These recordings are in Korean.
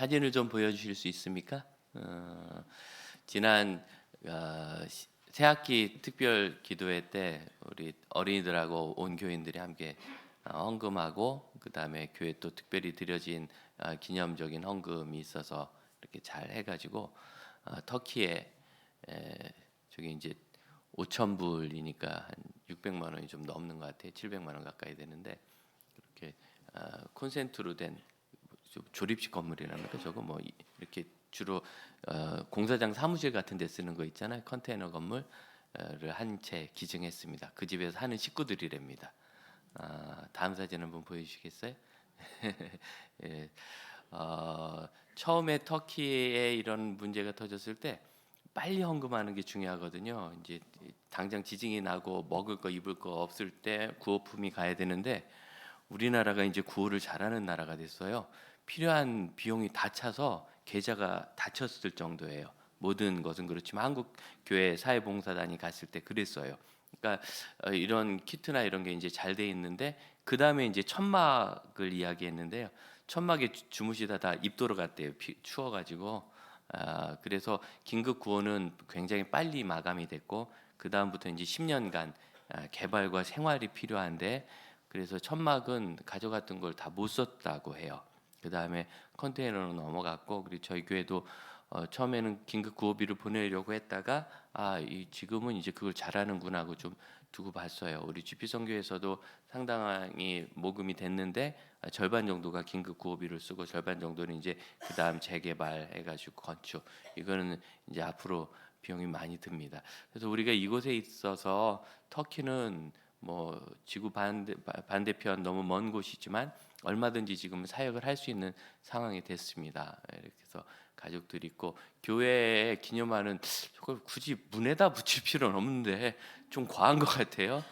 사진을 좀 보여주실 수 있습니까? 지난 새학기 특별 기도회 때 우리 어린이들하고 온 교인들이 함께 헌금하고 그 다음에 교회 또 특별히 드려진 기념적인 헌금이 있어서 이렇게 잘 해가지고 터키에 저기 이제 5천 불이니까 한 600만 원이 좀 넘는 것 같아요. 700만 원 가까이 되는데 그렇게 콘센트로 된 조립식 건물이랍니까? 저거 뭐 이렇게 주로 공사장 사무실 같은 데 쓰는 거 있잖아요. 컨테이너 건물을 한 채 기증했습니다. 그 집에서 하는 식구들이랍니다. 다음 사진 한번 보여주시겠어요? 예, 처음에 터키에 이런 문제가 터졌을 때 빨리 헌금하는 게 중요하거든요. 이제 당장 지진이 나고 먹을 거 입을 거 없을 때 구호품이 가야 되는데 우리나라가 이제 구호를 잘하는 나라가 됐어요. 필요한 비용이 다 차서 계좌가 닫혔을 정도예요. 모든 것은 그렇지만 한국 교회 사회봉사단이 갔을 때 그랬어요. 그러니까 이런 키트나 이런 게 이제 잘 돼 있는데 그 다음에 이제 천막을 이야기했는데요. 천막에 주무시다 다 입도로 갔대요. 추워가지고. 그래서 긴급 구호는 굉장히 빨리 마감이 됐고 그 다음부터 이제 10년간 개발과 생활이 필요한데 그래서 천막은 가져갔던 걸 다 못 썼다고 해요. 그 다음에 컨테이너로 넘어갔고 그리고 저희 교회도 처음에는 긴급 구호비를 보내려고 했다가 지금은 이제 그걸 잘하는구나 하고 좀 두고 봤어요. 우리 GP선교에서도 상당히 모금이 됐는데 절반 정도가 긴급 구호비를 쓰고 절반 정도는 이제 그 다음 재개발해가지고 건축 이거는 이제 앞으로 비용이 많이 듭니다. 그래서 우리가 이곳에 있어서 터키는 뭐 지구 반대편 너무 먼 곳이지만 얼마든지 지금 사역을 할 수 있는 상황이 됐습니다. 이렇게 해서 가족들이 있고 교회에 기념하는 저걸 굳이 문에다 붙일 필요는 없는데 좀 과한 것 같아요.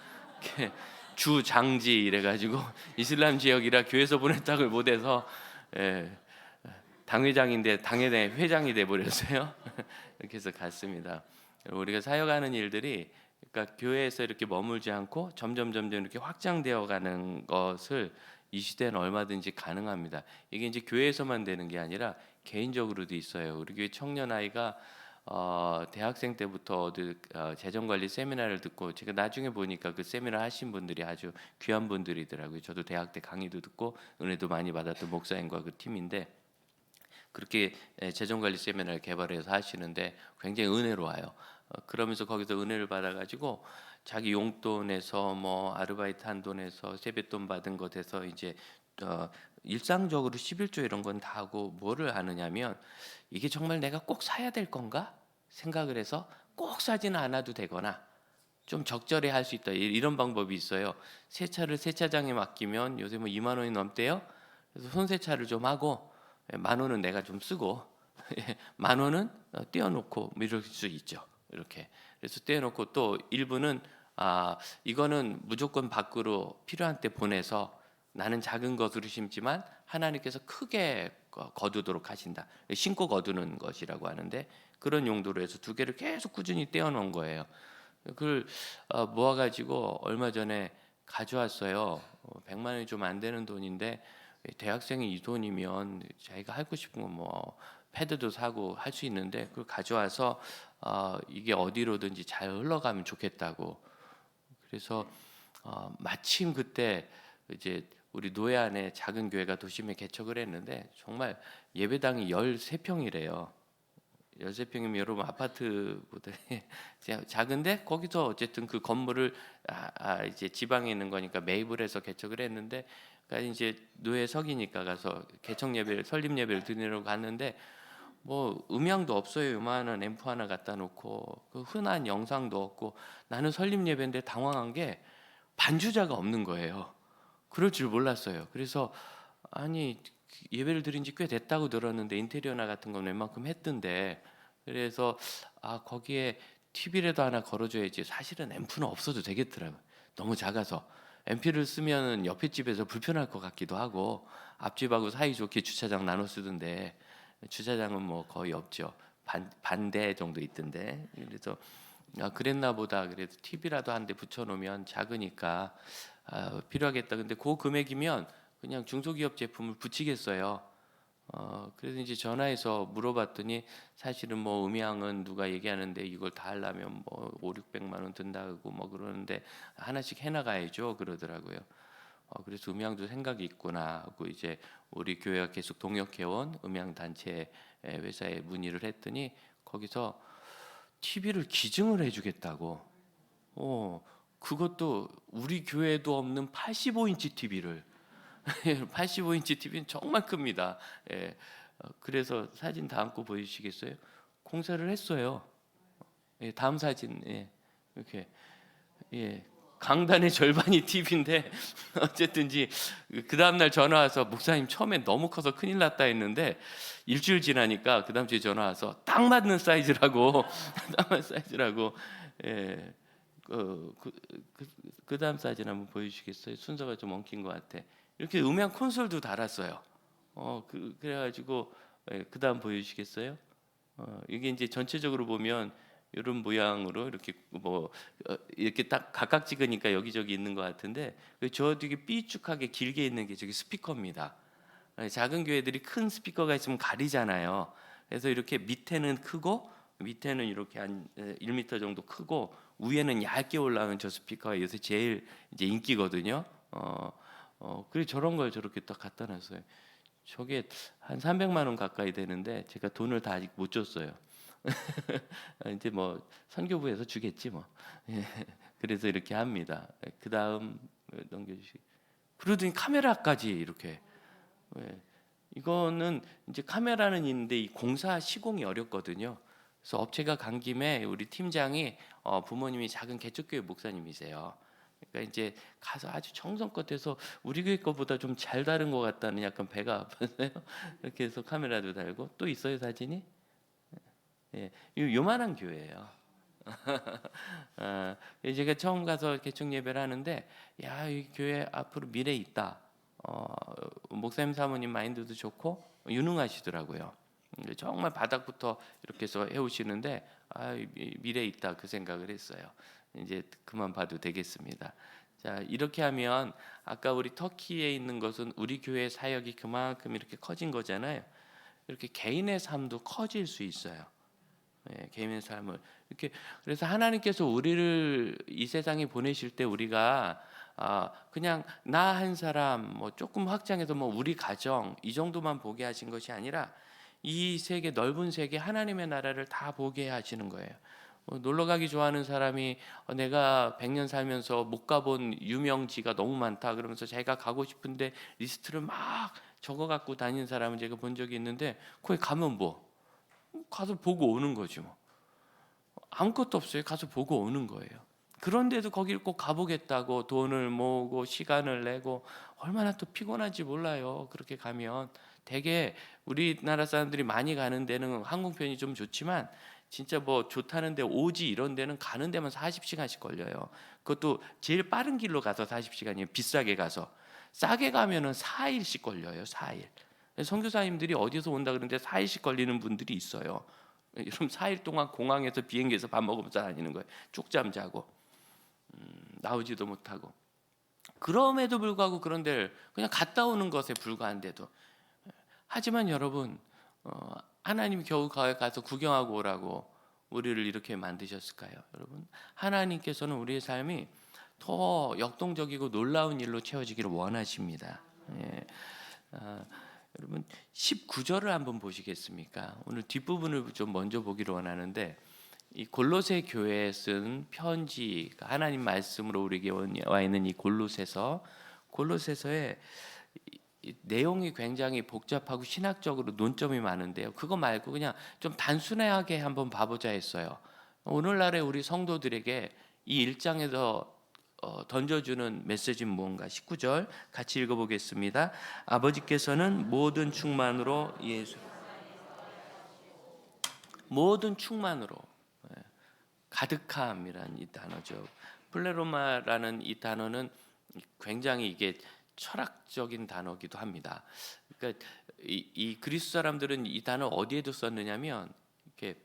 주 장지 이래가지고 이슬람 지역이라 교회에서 보냈다고 못해서 당회장인데 당회 회장이 돼 버렸어요. 이렇게 해서 갔습니다. 우리가 사역하는 일들이 그러니까 교회에서 이렇게 머물지 않고 점점 이렇게 확장되어 가는 것을 이 시대는 얼마든지 가능합니다. 이게 이제 교회에서만 되는 게 아니라 개인적으로도 있어요. 우리 교회 청년 아이가 대학생 때부터 재정관리 세미나를 듣고 제가 나중에 보니까 그 세미나 하신 분들이 아주 귀한 분들이더라고요. 저도 대학 때 강의도 듣고 은혜도 많이 받았던 목사님과 그 팀인데 그렇게 재정관리 세미나를 개발해서 하시는데 굉장히 은혜로워요. 그러면서 거기서 은혜를 받아가지고 자기 용돈에서 뭐 아르바이트 한 돈에서 세뱃돈 받은 것에서 이제 일상적으로 11조 이런 건 다 하고 뭐를 하느냐면 이게 정말 내가 꼭 사야 될 건가 생각을 해서 꼭 사지는 않아도 되거나 좀 적절히 할 수 있다 이런 방법이 있어요. 세차를 세차장에 맡기면 요새 뭐 2만 원이 넘대요. 그래서 손세차를 좀 하고 10,000원은 내가 좀 쓰고 10,000원은 떼어놓고 뭐 이럴 수 있죠. 이렇게 그래서 떼어놓고 또 일부는 이거는 무조건 밖으로 필요한 때 보내서 나는 작은 것으로 심지만 하나님께서 크게 거두도록 하신다. 심고 거두는 것이라고 하는데 그런 용도로 해서 두 개를 계속 꾸준히 떼어놓은 거예요. 그걸 모아가지고 얼마 전에 가져왔어요. 100만 원이 좀 안 되는 돈인데 대학생이 이 돈이면 자기가 하고 싶은 거 뭐 패드도 사고 할 수 있는데 그걸 가져와서 이게 어디로든지 잘 흘러가면 좋겠다고. 그래서 마침 그때 이제 우리 노예 안에 작은 교회가 도심에 개척을 했는데 정말 예배당이 13평이래요. 13평이면 여러분 아파트보다 작은데 거기서 어쨌든 그 건물을 이제 지방에 있는 거니까 매입을 해서 개척을 했는데 그러니까 이제 노예 석이니까 가서 개척 예배를 설립 예배를 드리러 갔는데 뭐 음향도 없어요. 요만한 앰프 하나 갖다 놓고 그 흔한 영상도 없고 나는 설립 예배인데 당황한 게 반주자가 없는 거예요. 그럴 줄 몰랐어요. 그래서 아니 예배를 드린 지 꽤 됐다고 들었는데 인테리어나 같은 건 웬만큼 했던데 그래서 거기에 TV라도 하나 걸어줘야지. 사실은 앰프는 없어도 되겠더라고요. 너무 작아서 앰프를 쓰면 옆에 집에서 불편할 것 같기도 하고 앞집하고 사이좋게 주차장 나눠 쓰던데 주차장은 뭐 거의 없죠. 반대 정도 있던데 그래서 그랬나 보다. 그래도 TV라도 한 대 붙여놓으면 작으니까 필요하겠다. 근데 그 금액이면 그냥 중소기업 제품을 붙이겠어요. 그래서 이제 전화해서 물어봤더니 사실은 뭐 음향은 누가 얘기하는데 이걸 다 하려면 뭐 5,600만 원 든다고 뭐 그러는데 하나씩 해나가야죠 그러더라고요. 그래서 음향도 생각이 있구나 하고 이제 우리 교회가 계속 동역해온 음향 단체 회사에 문의를 했더니 거기서 TV를 기증을 해주겠다고. 그것도 우리 교회도 없는 85인치 TV를 85인치 TV는 정말 큽니다. 예. 그래서 사진 담고 보여주시겠어요? 공사를 했어요. 예, 다음 사진. 예. 이렇게 예. 강단의 절반이 TV인데 어쨌든지 그 다음 날 전화 와서 목사님 처음엔 너무 커서 큰일 났다 했는데 일주일 지나니까 그 다음 주에 전화 와서 딱 맞는 사이즈라고 딱 맞는 사이즈라고. 예. 그 다음 사진 한번 보여주시겠어요? 순서가 좀 엉킨 것 같아. 이렇게 음향 콘솔도 달았어요. 그래가지고 그 다음 보여주시겠어요? 이게 이제 전체적으로 보면 이런 모양으로 이렇게 뭐 이렇게 딱 각각 찍으니까 여기저기 있는 것 같은데 저 되게 삐쭉하게 길게 있는 게 저기 스피커입니다. 작은 교회들이 큰 스피커가 있으면 가리잖아요. 그래서 이렇게 밑에는 크고 밑에는 이렇게 한 1m 정도 크고 위에는 얇게 올라오는 저 스피커가 요새 제일 이제 인기거든요. 그리고 저런 걸 저렇게 딱 갖다 놨어요. 저게 한 300만 원 가까이 되는데 제가 돈을 다 아직 못 줬어요. 이제 뭐 선교부에서 주겠지 뭐. 예, 그래서 이렇게 합니다. 그 다음 넘겨주시. 그러더니 카메라까지 이렇게. 예, 이거는 이제 카메라는 있는데 이 공사 시공이 어렵거든요. 그래서 업체가 간 김에 우리 팀장이 부모님이 작은 개척교회 목사님이세요. 그러니까 이제 가서 아주 정성껏 해서 우리 교회 거보다 좀 잘 다른 것 같다는 약간 배가 아팠어요. 이렇게 해서 카메라도 달고 또 있어요 사진이? 예, 요만한 교회예요. 제가 처음 가서 개척 예배를 하는데 야, 이 교회 앞으로 미래 있다. 목사님 사모님 마인드도 좋고 유능하시더라고요. 정말 바닥부터 이렇게 해서 해오시는데 미래 있다 그 생각을 했어요. 이제 그만 봐도 되겠습니다. 자, 이렇게 하면 아까 우리 터키에 있는 것은 우리 교회 사역이 그만큼 이렇게 커진 거잖아요. 이렇게 개인의 삶도 커질 수 있어요. 개인의 삶을 이렇게. 그래서 하나님께서 우리를 이 세상에 보내실 때 우리가 그냥 나 한 사람 뭐 조금 확장해서 뭐 우리 가정 이 정도만 보게 하신 것이 아니라 이 세계 넓은 세계 하나님의 나라를 다 보게 하시는 거예요. 놀러 가기 좋아하는 사람이 내가 100년 살면서 못 가본 유명지가 너무 많다 그러면서 자기가 가고 싶은데 리스트를 막 적어 갖고 다니는 사람은 제가 본 적이 있는데 거기 가면 뭐 가서 보고 오는 거지 뭐. 아무것도 없어요. 가서 보고 오는 거예요. 그런데도 거기를 꼭 가보겠다고 돈을 모으고 시간을 내고 얼마나 또 피곤한지 몰라요. 그렇게 가면 되게 우리나라 사람들이 많이 가는 데는 항공편이 좀 좋지만 진짜 뭐 좋다는 데 오지 이런 데는 가는 데만 40시간씩 걸려요. 그것도 제일 빠른 길로 가서 40시간이에요. 비싸게 가서. 싸게 가면은 4일씩 걸려요. 4일. 선교사님들이 어디서 온다 그러는데 4일씩 걸리는 분들이 있어요. 여러분 4일 동안 공항에서 비행기에서 밥 먹으면서 다니는 거예요. 쪽잠 자고 나오지도 못하고. 그럼에도 불구하고 그런 데를 그냥 갔다 오는 것에 불과한데도. 하지만 여러분 하나님이 겨우 가서 구경하고 오라고 우리를 이렇게 만드셨을까요? 여러분 하나님께서는 우리의 삶이 더 역동적이고 놀라운 일로 채워지기를 원하십니다. 예. 여러분 19절을 한번 보시겠습니까? 오늘 뒷부분을 좀 먼저 보기를 원하는데 이 골로새 교회에 쓴 편지, 하나님 말씀으로 우리에게 와 있는 이 골로새서의 이 내용이 굉장히 복잡하고 신학적으로 논점이 많은데요. 그거 말고 그냥 좀 단순하게 한번 봐보자 했어요. 오늘날의 우리 성도들에게 이 1장에서 던져주는 메시지는 무언가. 19절 같이 읽어보겠습니다. 아버지께서는 모든 충만으로 모든 충만으로 가득함이라는 이 단어죠. 플레로마라는 이 단어는 굉장히 이게 철학적인 단어기도 합니다. 그러니까 이 그리스 사람들은 이 단어 어디에도 썼느냐면 이렇게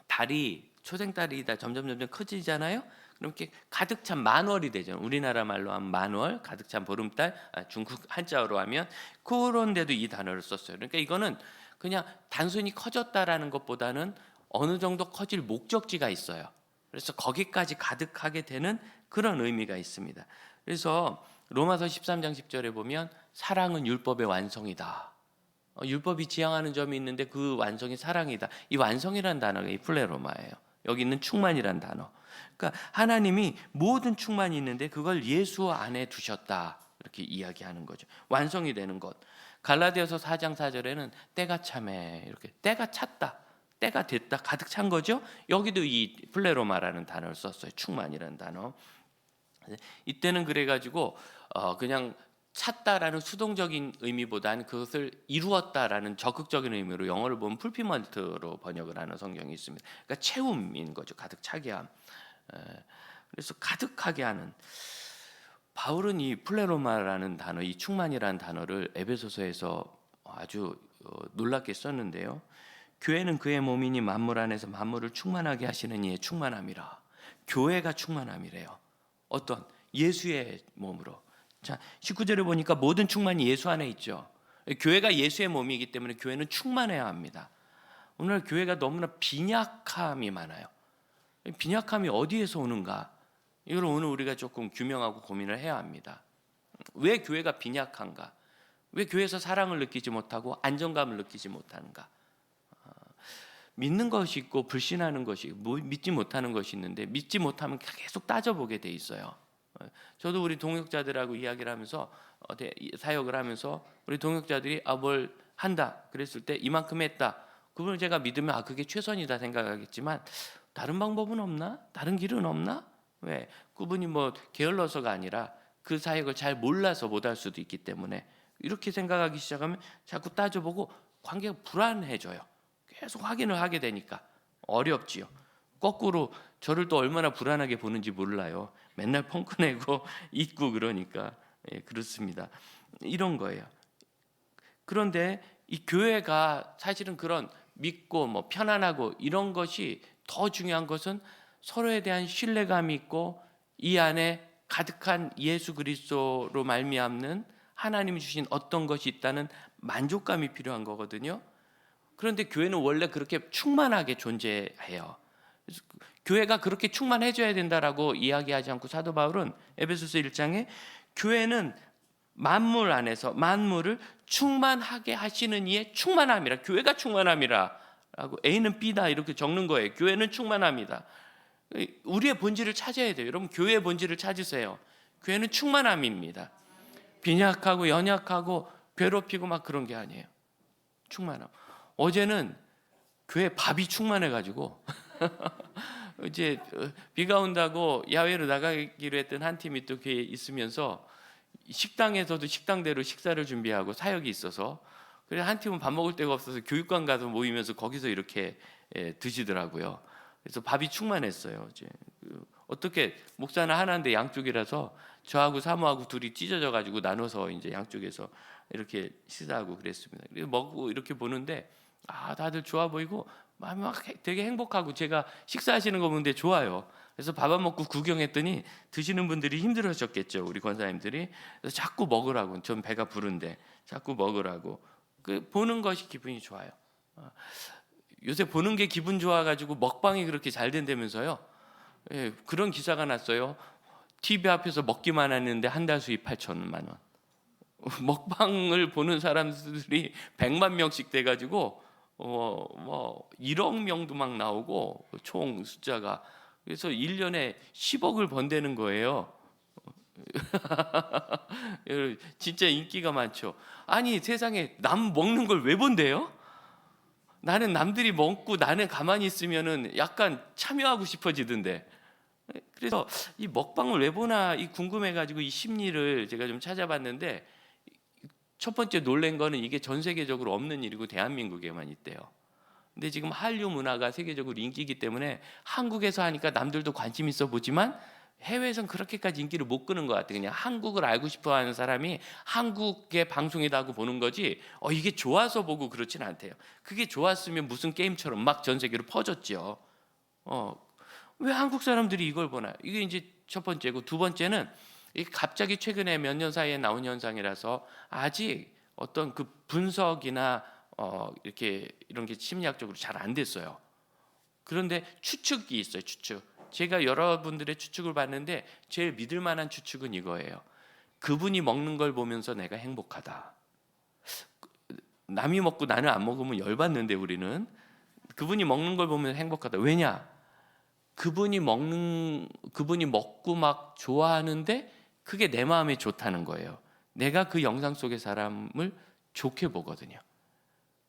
달이 초생달이 다 점점 커지잖아요. 이렇게 가득 찬 만월이 되죠. 우리나라 말로 하면 만월, 가득 찬 보름달, 중국 한자어로 하면 그런데도 이 단어를 썼어요. 그러니까 이거는 그냥 단순히 커졌다라는 것보다는 어느 정도 커질 목적지가 있어요. 그래서 거기까지 가득하게 되는 그런 의미가 있습니다. 그래서 로마서 13장 10절에 보면 사랑은 율법의 완성이다. 율법이 지향하는 점이 있는데 그 완성이 사랑이다. 이 완성이라는 단어가 이 플레로마예요. 여기 있는 충만이라는 단어. 그러니까 하나님이 모든 충만이 있는데 그걸 예수 안에 두셨다. 이렇게 이야기하는 거죠. 완성이 되는 것. 갈라디아서 4장 4절에는 때가 참해. 이렇게 때가 찼다. 때가 됐다. 가득 찬 거죠. 여기도 이 플레로마라는 단어를 썼어요. 충만이라는 단어. 이때는 그래가지고 그냥 찼다라는 수동적인 의미보다는 그것을 이루었다라는 적극적인 의미로 영어를 보면 풀피먼트로 번역을 하는 성경이 있습니다. 그러니까 채움인 거죠. 가득 차게 함. 그래서 가득하게 하는. 바울은 이 플레로마라는 단어, 이 충만이라는 단어를 에베소서에서 아주 놀랍게 썼는데요. 교회는 그의 몸이니 만물 안에서 만물을 충만하게 하시는 이의 충만함이라. 교회가 충만함이래요. 어떤 예수의 몸으로. 자, 19절에 보니까 모든 충만이 예수 안에 있죠. 교회가 예수의 몸이기 때문에 교회는 충만해야 합니다. 오늘 교회가 너무나 빈약함이 많아요. 빈약함이 어디에서 오는가? 이걸 오늘 우리가 조금 규명하고 고민을 해야 합니다. 왜 교회가 빈약한가? 왜 교회에서 사랑을 느끼지 못하고 안정감을 느끼지 못하는가? 믿는 것이 있고 불신하는 것이 있고 믿지 못하는 것이 있는데 믿지 못하면 계속 따져보게 돼 있어요. 저도 우리 동역자들하고 이야기를 하면서 사역을 하면서 우리 동역자들이 뭘 한다 그랬을 때 이만큼 했다. 그분을 제가 믿으면 그게 최선이다 생각하겠지만 다른 방법은 없나? 다른 길은 없나? 왜? 그분이 게을러서가 아니라 그 사역을 잘 몰라서 못할 수도 있기 때문에 이렇게 생각하기 시작하면 자꾸 따져보고 관계가 불안해져요. 계속 확인을 하게 되니까 어렵지요. 거꾸로 저를 또 얼마나 불안하게 보는지 몰라요. 맨날 펑크내고 있고 그러니까 그렇습니다. 이런 거예요. 그런데 이 교회가 사실은 그런 믿고 편안하고 이런 것이 더 중요한 것은 서로에 대한 신뢰감이 있고 이 안에 가득한 예수 그리스도로 말미암는 하나님이 주신 어떤 것이 있다는 만족감이 필요한 거거든요. 그런데 교회는 원래 그렇게 충만하게 존재해요. 교회가 그렇게 충만해져야 된다라고 이야기하지 않고 사도 바울은 에베소서 1장에 교회는 만물 안에서 만물을 충만하게 하시는 이의 충만함이라. 교회가 충만함이라 라고 A는 B다 이렇게 적는 거예요. 교회는 충만합니다. 우리의 본질을 찾아야 돼요. 여러분 교회의 본질을 찾으세요. 교회는 충만함입니다. 빈약하고 연약하고 괴롭히고 그런 게 아니에요. 충만함. 어제는 교회 밥이 충만해가지고 이제 비가 온다고 야외로 나가기로 했던 한 팀이 또 교회에 있으면서 식당에서도 식당대로 식사를 준비하고 사역이 있어서 그래서 한 팀은 밥 먹을 데가 없어서 교육관 가서 모이면서 거기서 이렇게 드시더라고요. 그래서 밥이 충만했어요. 이제 어떻게 목사는 하나인데 양쪽이라서 저하고 사모하고 둘이 찢어져 가지고 나눠서 이제 양쪽에서 이렇게 식사하고 그랬습니다. 그래서 먹고 이렇게 보는데 다들 좋아 보이고 막 되게 행복하고 제가 식사하시는 거 보는데 좋아요. 그래서 밥 안 먹고 구경했더니 드시는 분들이 힘들으셨겠죠. 우리 권사님들이. 그래서 자꾸 먹으라고. 전 배가 부른데 자꾸 먹으라고. 보는 것이 기분이 좋아요. 요새 보는 게 기분 좋아가지고 먹방이 그렇게 잘 된다면서요. 그런 기사가 났어요. TV 앞에서 먹기만 했는데 한 달 수입 8천만 원. 먹방을 보는 사람들이 100만 명씩 돼가지고 1억 명도 막 나오고 총 숫자가 그래서 1년에 10억을 번다는 거예요. 진짜 인기가 많죠. 아니 세상에 남 먹는 걸 왜 본대요? 나는 남들이 먹고 나는 가만히 있으면은 약간 참여하고 싶어지던데. 그래서 이 먹방을 왜 보나 궁금해가지고 이 심리를 제가 좀 찾아봤는데 첫 번째 놀란 거는 이게 전 세계적으로 없는 일이고 대한민국에만 있대요. 근데 지금 한류 문화가 세계적으로 인기이기 때문에 한국에서 하니까 남들도 관심 있어 보지만 해외에선 그렇게까지 인기를 못 끄는 것 같아요. 그냥 한국을 알고 싶어하는 사람이 한국의 방송이다 하고 보는 거지 이게 좋아서 보고 그렇진 않대요. 그게 좋았으면 무슨 게임처럼 막 전 세계로 퍼졌죠. 왜 한국 사람들이 이걸 보나요? 이게 이제 첫 번째고, 두 번째는 이게 갑자기 최근에 몇 년 사이에 나온 현상이라서 아직 어떤 그 분석이나 이렇게 이런 게 심리학적으로 잘 안 됐어요. 그런데 추측이 있어요. 추측. 제가 여러분들의 추측을 봤는데 제일 믿을 만한 추측은 이거예요. 그분이 먹는 걸 보면서 내가 행복하다. 남이 먹고 나는 안 먹으면 열받는데, 우리는 그분이 먹는 걸 보면 행복하다. 왜냐? 그분이 먹고 막 좋아하는데 그게 내 마음에 좋다는 거예요. 내가 그 영상 속의 사람을 좋게 보거든요.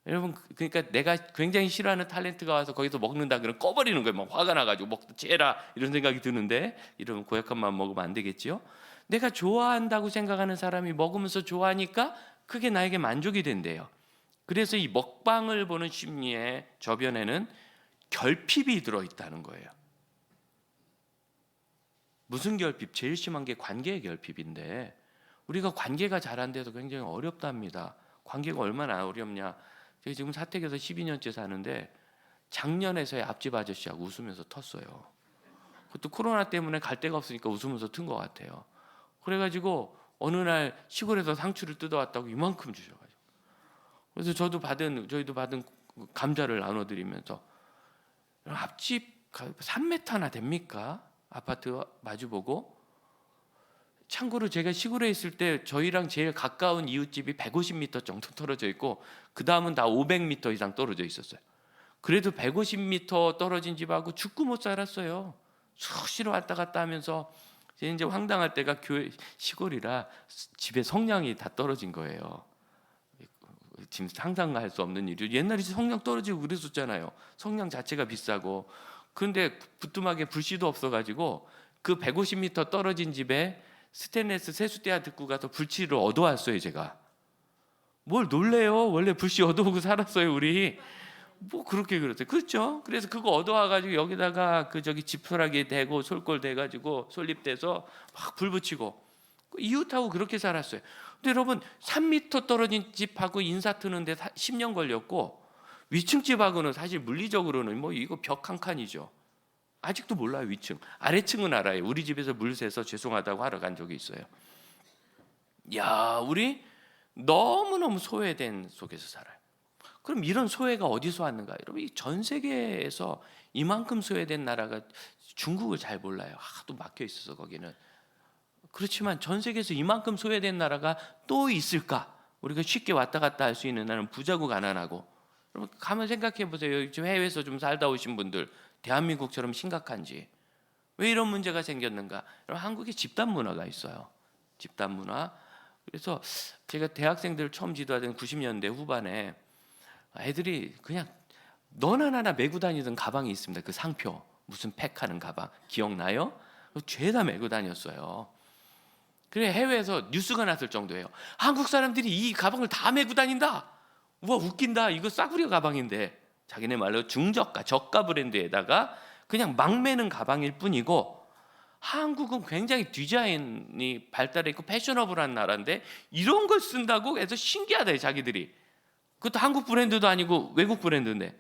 여러분, 그러니까 내가 굉장히 싫어하는 탤런트가 와서 거기서 먹는다 그러면 꺼버리는 거예요. 막 화가 나가지고 먹다 째라 이런 생각이 드는데, 이런 고약한 마음 먹으면 안 되겠죠. 내가 좋아한다고 생각하는 사람이 먹으면서 좋아하니까 그게 나에게 만족이 된대요. 그래서 이 먹방을 보는 심리의 저변에는 결핍이 들어있다는 거예요. 무슨 결핍? 제일 심한 게 관계의 결핍인데, 우리가 관계가 잘 안 돼서 굉장히 어렵답니다. 관계가 얼마나 어렵냐. 제가 지금 사택에서 12년째 사는데 작년에서야 앞집 아저씨하고 웃으면서 텄어요. 그것도 코로나 때문에 갈 데가 없으니까 웃으면서 튼 것 같아요. 그래가지고 어느 날 시골에서 상추를 뜯어왔다고 이만큼 주셔가지고, 그래서 저희도 받은 감자를 나눠드리면서, 앞집 3m나 됩니까? 아파트 마주보고. 참고로 제가 시골에 있을 때 저희랑 제일 가까운 이웃집이 150m 정도 떨어져 있고, 그 다음은 다 500m 이상 떨어져 있었어요. 그래도 150m 떨어진 집하고 죽고 못 살았어요. 수시로 왔다 갔다 하면서. 이제 황당할 때가 교회 시골이라 집에 성냥이 다 떨어진 거예요. 지금 상상할 수 없는 일이죠. 옛날에 성냥 떨어지고 그랬었잖아요. 성냥 자체가 비싸고. 그런데 부뚜막에 불씨도 없어가지고 그 150m 떨어진 집에 스테인레스 세수대야 듣고 가서 불씨를 얻어왔어요. 제가. 뭘 놀래요? 원래 불씨 얻어오고 살았어요, 우리. 뭐 그렇게 그랬어요. 그렇죠? 그래서 그거 얻어와가지고 여기다가 지푸라기 대고 솔골 대가지고 솔잎대서 막 불 붙이고 이웃하고 그렇게 살았어요. 근데 여러분, 3m 떨어진 집하고 인사 트는데 10년 걸렸고, 위층 집하고는 사실 물리적으로는 뭐 이거 벽 한 칸이죠. 아직도 몰라요. 위층. 아래층은 알아요. 우리 집에서 물 새서 죄송하다고 하러 간 적이 있어요. 야, 우리 너무너무 소외된 속에서 살아요. 그럼 이런 소외가 어디서 왔는가? 여러분, 전 세계에서 이만큼 소외된 나라가 중국을 잘 몰라요. 하도 막혀 있어서 거기는. 그렇지만 전 세계에서 이만큼 소외된 나라가 또 있을까? 우리가 쉽게 왔다 갔다 할 수 있는 나라는 부자고 가난하고. 여러분, 가만 생각해 보세요. 지금 해외에서 좀 살다 오신 분들, 대한민국처럼 심각한지. 왜 이런 문제가 생겼는가? 여러분, 한국에 집단 문화가 있어요. 집단 문화. 그래서 제가 대학생들 처음 지도하던 90년대 후반에 애들이 그냥 너나 나나 메고 다니던 가방이 있습니다. 그 상표 무슨 팩하는 가방 기억나요? 죄다 메고 다녔어요. 그래, 해외에서 뉴스가 났을 정도예요. 한국 사람들이 이 가방을 다 메고 다닌다. 우와, 웃긴다. 이거 싸구려 가방인데. 자기네 말로 중저가 저가 브랜드에다가 그냥 막 매는 가방일 뿐이고, 한국은 굉장히 디자인이 발달해 있고 패셔너블한 나라인데 이런 걸 쓴다고 해서 신기하다, 자기들이. 그것도 한국 브랜드도 아니고 외국 브랜드인데.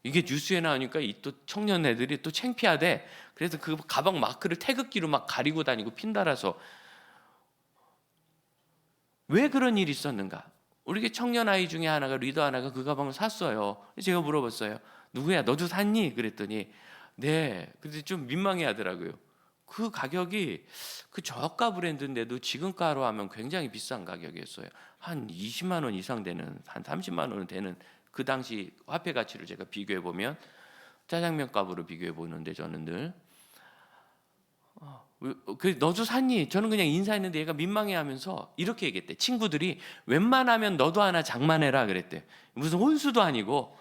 이게 뉴스에 나오니까 이 또 청년 애들이 또 창피하대. 그래서 그 가방 마크를 태극기로 막 가리고 다니고 핀 달아서. 왜 그런 일이 있었는가? 우리 청년 아이 중에 하나가, 리더 하나가 그 가방을 샀어요. 제가 물어봤어요. 누구야? 너도 샀니? 그랬더니 네. 근데 좀 민망해 하더라고요. 그 가격이 그 저가 브랜드인데도 지금가로 하면 굉장히 비싼 가격이었어요. 한 20만 원 이상 되는, 한 30만 원은 되는, 그 당시 화폐 가치를 제가 비교해 보면 짜장면 값으로 비교해 보는데, 저는 늘 너도 샀니? 저는 그냥 인사했는데 얘가 민망해하면서 이렇게 얘기했대. 친구들이 웬만하면 너도 하나 장만해라 그랬대. 무슨 혼수도 아니고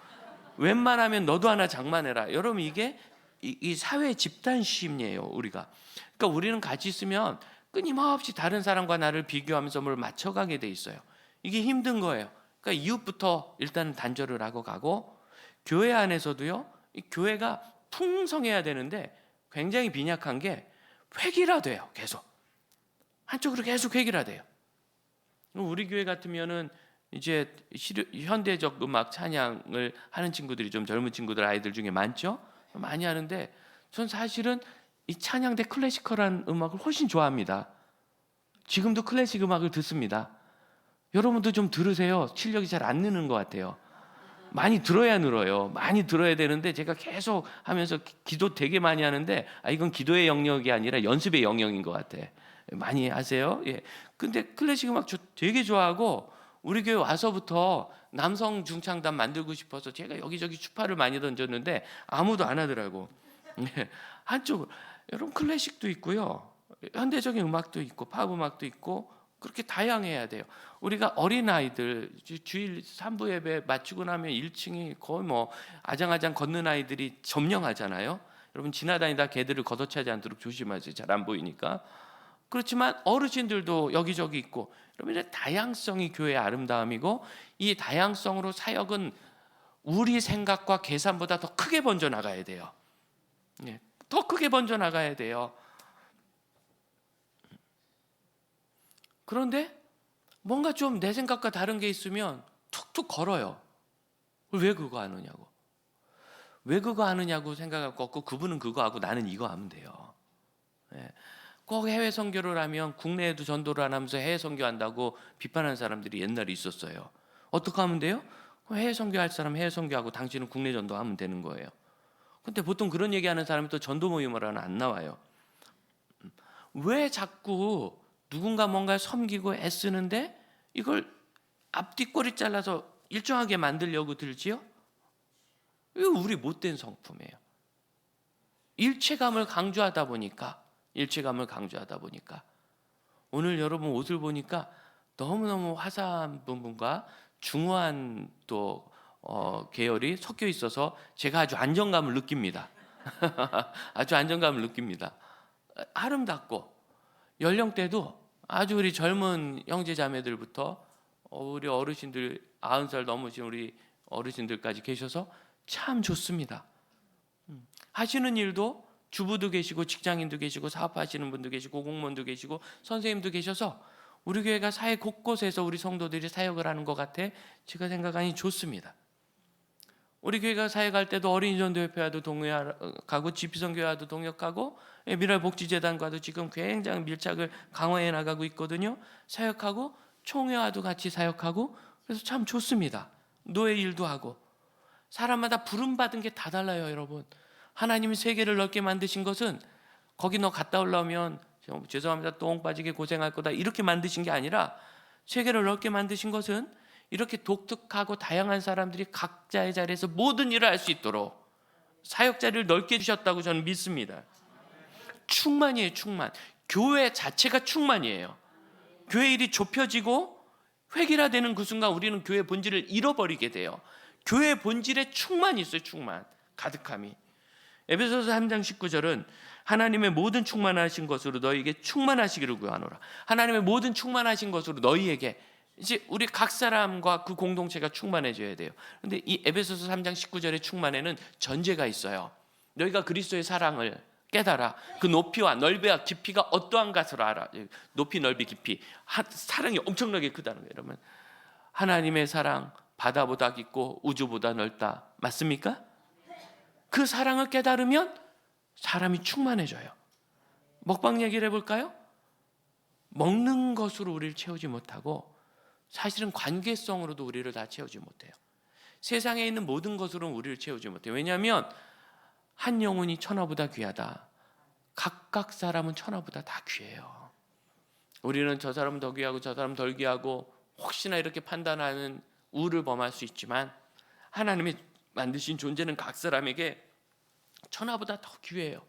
웬만하면 너도 하나 장만해라. 여러분, 이게 이 사회 집단 심리예요, 우리가. 그러니까 우리는 같이 있으면 끊임없이 다른 사람과 나를 비교하면서 뭘 맞춰가게 돼 있어요. 이게 힘든 거예요. 그러니까 이웃부터 일단 단절을 하고 가고, 교회 안에서도요. 이 교회가 풍성해야 되는데 굉장히 빈약한 게 획일화돼요. 계속 한쪽으로 계속 획일화돼요. 우리 교회 같으면은 이제 현대적 음악 찬양을 하는 친구들이 좀 젊은 친구들, 아이들 중에 많죠. 많이 하는데 전 사실은 이 찬양대 클래시컬한 음악을 훨씬 좋아합니다. 지금도 클래식 음악을 듣습니다. 여러분도 좀 들으세요. 실력이 잘 안 느는 것 같아요. 많이 들어야 늘어요. 많이 들어야 되는데 제가 계속 하면서 기도 되게 많이 하는데 이건 기도의 영역이 아니라 연습의 영역인 것 같아. 많이 하세요? 예. 근데 클래식 음악 되게 좋아하고 우리 교회 와서부터 남성 중창단 만들고 싶어서 제가 여기저기 추파를 많이 던졌는데 아무도 안 하더라고. 예. 한쪽 여러분 클래식도 있고요. 현대적인 음악도 있고 팝 음악도 있고 그렇게 다양해야 돼요. 우리가 어린아이들 주일 3부 예배 마치고 나면 1층이 거의 뭐 아장아장 걷는 아이들이 점령하잖아요. 여러분 지나다니다 개들을 걷어차지 않도록 조심하세요. 잘 안 보이니까. 그렇지만 어르신들도 여기저기 있고 여러분 다양성이 교회의 아름다움이고 이 다양성으로 사역은 우리 생각과 계산보다 더 크게 번져나가야 돼요. 예, 더 크게 번져나가야 돼요. 그런데 뭔가 좀 내 생각과 다른 게 있으면 툭툭 걸어요. 왜 그거 하느냐고. 왜 그거 하느냐고 생각할 거 없고 그분은 그거 하고 나는 이거 하면 돼요. 예. 꼭 해외 선교를 하면 국내에도 전도를 안 하면서 해외 선교한다고 비판하는 사람들이 옛날에 있었어요. 어떻게 하면 돼요? 해외 선교할 사람 해외 선교하고 당신은 국내 전도하면 되는 거예요. 근데 보통 그런 얘기하는 사람이 또 전도 모임을 하나 안 나와요. 왜 자꾸 누군가 뭔가를 섬기고 애쓰는데 이걸 앞뒤꼬리 잘라서 일정하게 만들려고 들지요? 이거 우리 못된 성품이에요. 일체감을 강조하다 보니까 오늘 여러분 옷을 보니까 너무너무 화사한 부분과 중후한 또 계열이 섞여 있어서 제가 아주 안정감을 느낍니다. 아주 안정감을 느낍니다. 아름답고 연령대도 아주 우리 젊은 형제 자매들부터 우리 어르신들 90살 넘으신 우리 어르신들까지 계셔서 참 좋습니다. 하시는 일도 주부도 계시고 직장인도 계시고 사업하시는 분도 계시고 공무원도 계시고 선생님도 계셔서 우리 교회가 사회 곳곳에서 우리 성도들이 사역을 하는 것 같아 제가 생각하니 좋습니다. 우리 교회가 사역할 때도 어린이전도협회와도 동역하고 지피선교회와도 동역하고 미랄복지재단과도 지금 굉장히 밀착을 강화해 나가고 있거든요. 사역하고 총회와도 같이 사역하고 그래서 참 좋습니다. 노예 일도 하고 사람마다 부름받은 게 다 달라요. 여러분 하나님이 세계를 넓게 만드신 것은 거기 너 갔다 올라오면 죄송합니다 똥 빠지게 고생할 거다 이렇게 만드신 게 아니라 세계를 넓게 만드신 것은 이렇게 독특하고 다양한 사람들이 각자의 자리에서 모든 일을 할 수 있도록 사역 자리를 넓게 주셨다고 저는 믿습니다. 충만이에요. 충만. 교회 자체가 충만이에요. 교회 일이 좁혀지고 획일화되는 그 순간 우리는 교회 본질을 잃어버리게 돼요. 교회 본질에 충만이 있어요. 충만. 가득함이. 에베소서 3장 19절은 하나님의 모든 충만하신 것으로 너희에게 충만하시기를 구하노라. 하나님의 모든 충만하신 것으로 너희에게 이제 우리 각 사람과 그 공동체가 충만해져야 돼요. 그런데 이 에베소서 3장 19절의 충만에는 전제가 있어요. 너희가 그리스도의 사랑을 깨달아 그 높이와 넓이와 깊이가 어떠한 것을 알아. 높이 넓이 깊이 사랑이 엄청나게 크다는 거예요. 여러분 하나님의 사랑 바다보다 깊고 우주보다 넓다 맞습니까? 그 사랑을 깨달으면 사람이 충만해져요. 먹방 얘기를 해볼까요? 먹는 것으로 우리를 채우지 못하고 사실은 관계성으로도 우리를 다 채우지 못해요. 세상에 있는 모든 것으로는 우리를 채우지 못해요. 왜냐하면 한 영혼이 천하보다 귀하다. 각각 사람은 천하보다 다 귀해요. 우리는 저 사람은 더 귀하고 저 사람은 덜 귀하고 혹시나 이렇게 판단하는 우를 범할 수 있지만 하나님이 만드신 존재는 각 사람에게 천하보다 더 귀해요.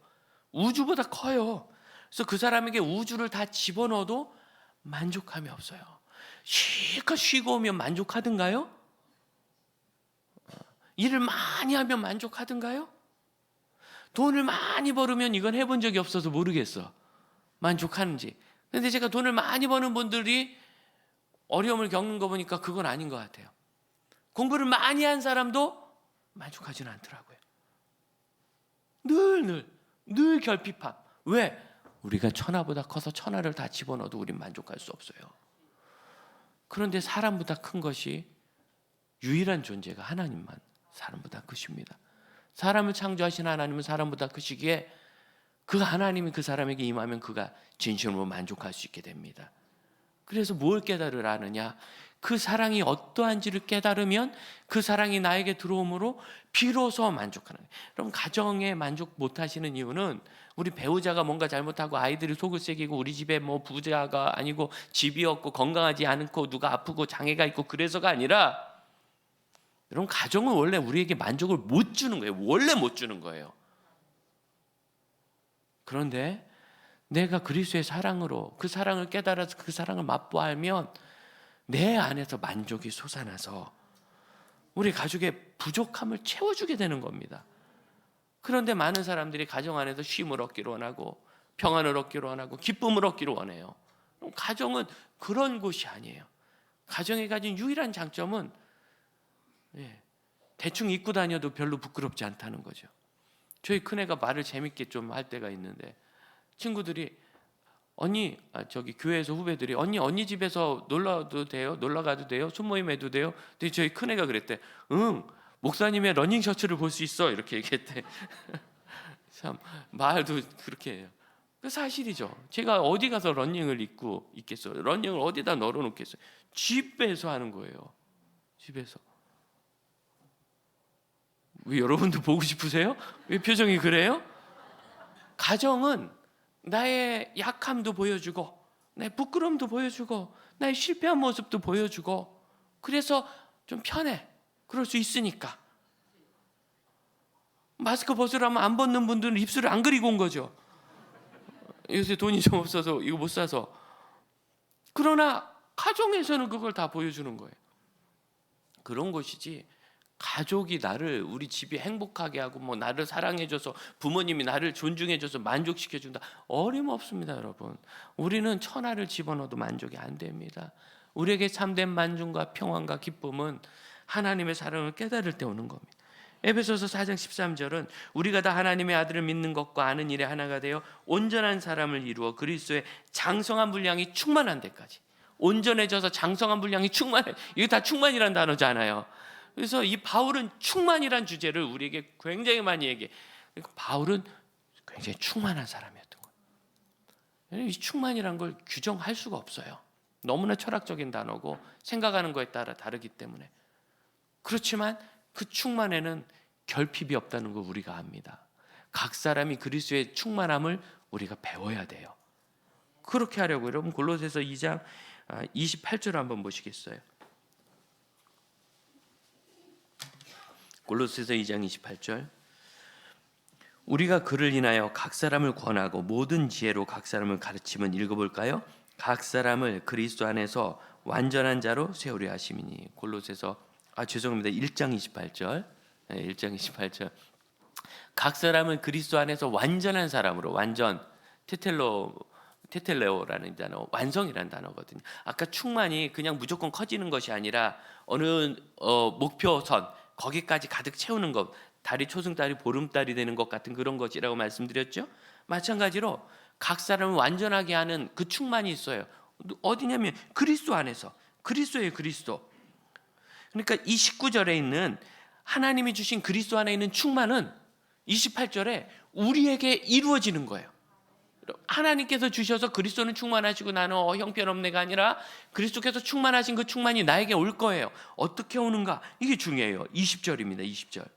우주보다 커요. 그래서 그 사람에게 우주를 다 집어넣어도 만족함이 없어요. 실컷 쉬고 오면 만족하든가요? 일을 많이 하면 만족하든가요? 돈을 많이 벌으면 이건 해본 적이 없어서 모르겠어. 만족하는지. 근데 제가 돈을 많이 버는 분들이 어려움을 겪는 거 보니까 그건 아닌 것 같아요. 공부를 많이 한 사람도 만족하지는 않더라고요. 늘 결핍함. 왜? 우리가 천하보다 커서 천하를 다 집어넣어도 우린 만족할 수 없어요. 그런데 사람보다 큰 것이 유일한 존재가 하나님만 사람보다 크십니다. 사람을 창조하신 하나님은 사람보다 크시기에 그 하나님이 그 사람에게 임하면 그가 진심으로 만족할 수 있게 됩니다. 그래서 뭘 깨달으라 하느냐? 그 사랑이 어떠한지를 깨달으면 그 사랑이 나에게 들어오므로 비로소 만족하는 거예요. 여러분, 가정에 만족 못하시는 이유는 우리 배우자가 뭔가 잘못하고 아이들이 속을 새기고 우리 집에 뭐 부자가 아니고 집이 없고 건강하지 않고 누가 아프고 장애가 있고 그래서가 아니라, 여러분, 가정은 원래 우리에게 만족을 못 주는 거예요. 원래 못 주는 거예요. 그런데 내가 그리스도의 사랑으로 그 사랑을 깨달아서 그 사랑을 맛보아하면 내 안에서 만족이 솟아나서 우리 가족의 부족함을 채워주게 되는 겁니다. 그런데 많은 사람들이 가정 안에서 쉼을 얻기를 원하고 평안을 얻기를 원하고 기쁨을 얻기를 원해요. 가정은 그런 곳이 아니에요. 가정이 가진 유일한 장점은 대충 입고 다녀도 별로 부끄럽지 않다는 거죠. 저희 큰애가 말을 재밌게 좀 할 때가 있는데, 친구들이 언니, 저기 교회에서 후배들이 언니 집에서 놀러도 돼요? 놀러 가도 돼요? 손모임 해도 돼요? 근데 저희 큰애가 그랬대. 응, 목사님의 러닝 셔츠를 볼 수 있어, 이렇게 얘기했대. 참 말도 그렇게 해요. 그 사실이죠. 제가 어디 가서 러닝을 입고 있겠어요? 러닝을 어디다 널어놓겠어요? 집에서 하는 거예요. 집에서. 왜 여러분도 보고 싶으세요? 왜 표정이 그래요? 가정은 나의 약함도 보여주고 나의 부끄러움도 보여주고 나의 실패한 모습도 보여주고, 그래서 좀 편해. 그럴 수 있으니까. 마스크 벗으라면 안 벗는 분들은 입술을 안 그리고 온 거죠. 요새 돈이 좀 없어서 이거 못 사서. 그러나 가정에서는 그걸 다 보여주는 거예요. 그런 것이지, 가족이 나를, 우리 집이 행복하게 하고 뭐 나를 사랑해줘서 부모님이 나를 존중해줘서 만족시켜준다, 어림없습니다. 여러분, 우리는 천하를 집어넣어도 만족이 안 됩니다. 우리에게 참된 만족과 평안과 기쁨은 하나님의 사랑을 깨달을 때 오는 겁니다. 에베소서 4장 13절은 우리가 다 하나님의 아들을 믿는 것과 아는 일에 하나가 되어 온전한 사람을 이루어 그리스도의 장성한 분량이 충만한 데까지. 온전해져서 장성한 분량이 충만해. 이게 다 충만이라는 단어잖아요. 그래서 이 바울은 충만이란 주제를 우리에게 굉장히 많이 얘기해. 바울은 굉장히 충만한 사람이었던 거예요. 이 충만이란 걸 규정할 수가 없어요. 너무나 철학적인 단어고 생각하는 거에 따라 다르기 때문에. 그렇지만 그 충만에는 결핍이 없다는 걸 우리가 압니다. 각 사람이 그리스도의 충만함을 우리가 배워야 돼요. 그렇게 하려고 여러분, 골로새서 2장 28절 한번 보시겠어요? 골로새서 2장 28절. 우리가 그를 인하여 각 사람을 권하고 모든 지혜로 각 사람을 가르치면, 읽어볼까요? 각 사람을 그리스도 안에서 완전한 자로 세우려 하심이니. 골로새서 1장 28절. 1장 28절. 각 사람을 그리스도 안에서 완전한 사람으로, 완전, 테텔레오라는 단어, 완성이라는 단어거든요. 아까 충만이 그냥 무조건 커지는 것이 아니라 어느 목표선, 거기까지 가득 채우는 것, 달이 초승달이 보름달이 되는 것 같은 그런 것이라고 말씀드렸죠. 마찬가지로 각 사람을 완전하게 하는 그 충만이 있어요. 어디냐면 그리스도 안에서, 그리스도예요. 그리스도. 그러니까 이 19절에 있는 하나님이 주신 그리스도 안에 있는 충만은 28절에 우리에게 이루어지는 거예요. 하나님께서 주셔서 그리스도는 충만하시고 나는 형편없네가 아니라 그리스도께서 충만하신 그 충만이 나에게 올 거예요. 어떻게 오는가? 이게 중요해요. 20절입니다. 20절.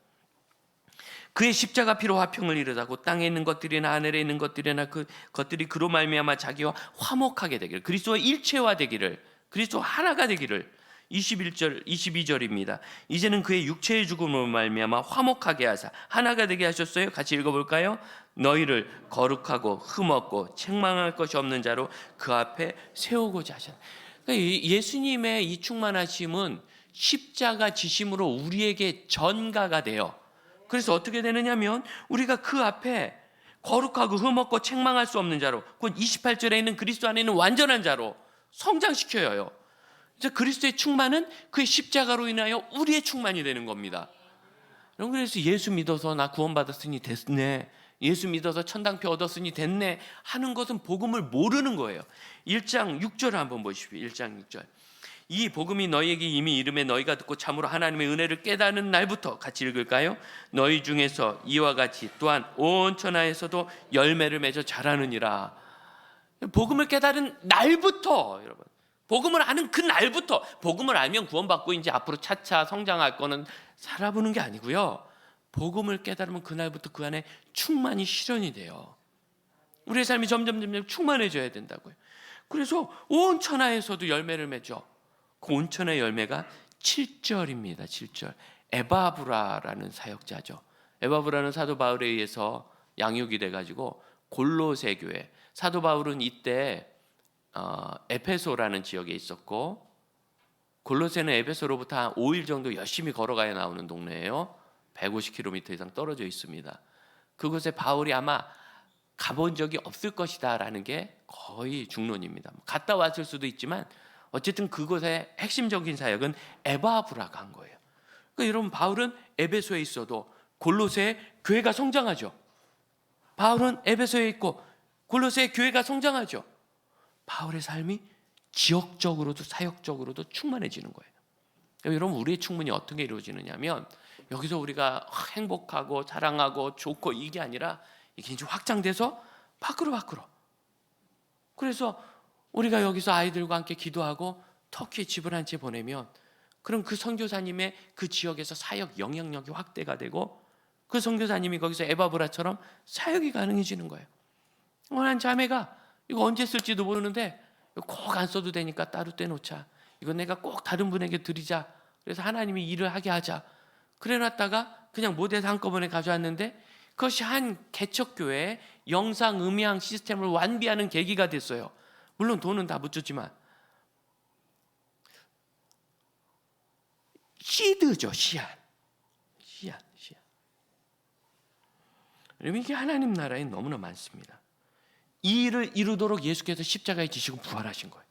그의 십자가 피로 화평을 이루다고 땅에 있는 것들이나 하늘에 있는 것들이나 그 것들이 그로 말미암아 자기와 화목하게 되기를, 그리스도와 일체화되기를, 그리스도 하나가 되기를. 21절, 22절입니다. 이제는 그의 육체의 죽음으로 말미암아 화목하게 하사 하나가 되게 하셨어요. 같이 읽어볼까요? 너희를 거룩하고 흠없고 책망할 것이 없는 자로 그 앞에 세우고자 하셨다. 그러니까 예수님의 이 충만하심은 십자가 지심으로 우리에게 전가가 돼요. 그래서 어떻게 되느냐면 우리가 그 앞에 거룩하고 흠없고 책망할 수 없는 자로, 곧 28절에 있는 그리스도 안에 있는 완전한 자로 성장시켜요. 그리스도의 충만은 그의 십자가로 인하여 우리의 충만이 되는 겁니다. 그래서 예수 믿어서 나 구원받았으니 됐네, 예수 믿어서 천당표 얻었으니 됐네 하는 것은 복음을 모르는 거예요. 1장 6절을 한번 보십시오. 1장 6절. 이 복음이 너희에게 이미 이름에 너희가 듣고 참으로 하나님의 은혜를 깨닫는 날부터, 같이 읽을까요? 너희 중에서 이와 같이 또한 온 천하에서도 열매를 맺어 자라느니라. 복음을 깨달은 날부터, 여러분, 복음을 아는 그 날부터, 복음을 알면 구원받고 이제 앞으로 차차 성장할 거는 살아보는 게 아니고요, 복음을 깨달으면 그 날부터 그 안에 충만이 실현이 돼요. 우리의 삶이 점점 충만해져야 된다고요. 그래서 온 천하에서도 열매를 맺어. 그 온 천하의 열매가 7절입니다. 7절. 에바브라라는 사역자죠. 에바브라는 사도 바울에 의해서 양육이 돼가지고 골로새 교회, 사도 바울은 이때 에페소라는 지역에 있었고, 골로새는 에베소로부터 한 5일 정도 열심히 걸어가야 나오는 동네예요. 150km 이상 떨어져 있습니다. 그곳에 바울이 아마 가본 적이 없을 것이다 라는 게 거의 중론입니다. 갔다 왔을 수도 있지만 어쨌든 그곳의 핵심적인 사역은 에바브라가 한 거예요. 그러니까 여러분, 바울은 에베소에 있어도 골로새에 교회가 성장하죠. 바울은 에베소에 있고 골로새에 교회가 성장하죠. 바울의 삶이 지역적으로도 사역적으로도 충만해지는 거예요. 여러분, 우리의 충만이 어떻게 이루어지느냐 하면, 여기서 우리가 행복하고 사랑하고 좋고 이게 아니라 이게 이제 확장돼서 밖으로. 그래서 우리가 여기서 아이들과 함께 기도하고 터키에 집을 한 채 보내면, 그럼 그 선교사님의 그 지역에서 사역 영향력이 확대가 되고, 그 선교사님이 거기서 에바브라처럼 사역이 가능해지는 거예요. 한 자매가 이거 언제 쓸지도 모르는데 꼭 안 써도 되니까 따로 떼놓자. 이거 내가 꼭 다른 분에게 드리자. 그래서 하나님이 일을 하게 하자. 그래놨다가 그냥 모델 한꺼번에 가져왔는데, 그것이 한 개척교회의 영상 음향 시스템을 완비하는 계기가 됐어요. 물론 돈은 다 묻혔지만 시드죠. 씨앗. 여러분, 이게 하나님 나라에 너무나 많습니다. 이 일을 이루도록 예수께서 십자가에 지시고 부활하신 거예요.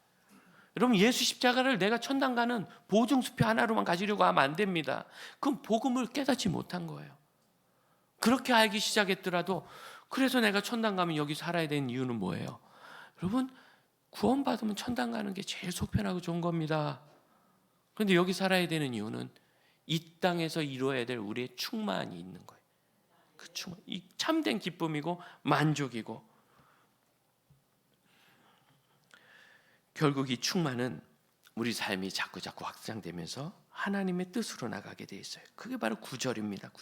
여러분, 예수 십자가를 내가 천당 가는 보증수표 하나로만 가지려고 하면 안 됩니다. 그건 복음을 깨닫지 못한 거예요. 그렇게 알기 시작했더라도, 그래서 내가 천당 가면 여기 살아야 되는 이유는 뭐예요? 여러분, 구원받으면 천당 가는 게 제일 속편하고 좋은 겁니다. 그런데 여기 살아야 되는 이유는 이 땅에서 이루어야 될 우리의 충만이 있는 거예요. 그 충만, 이 참된 기쁨이고 만족이고, 결국 이 충만은 우리 삶이 자꾸 확장되면서 하나님의 뜻으로 나가게 돼 있어요. 그게 바로 9절입니다.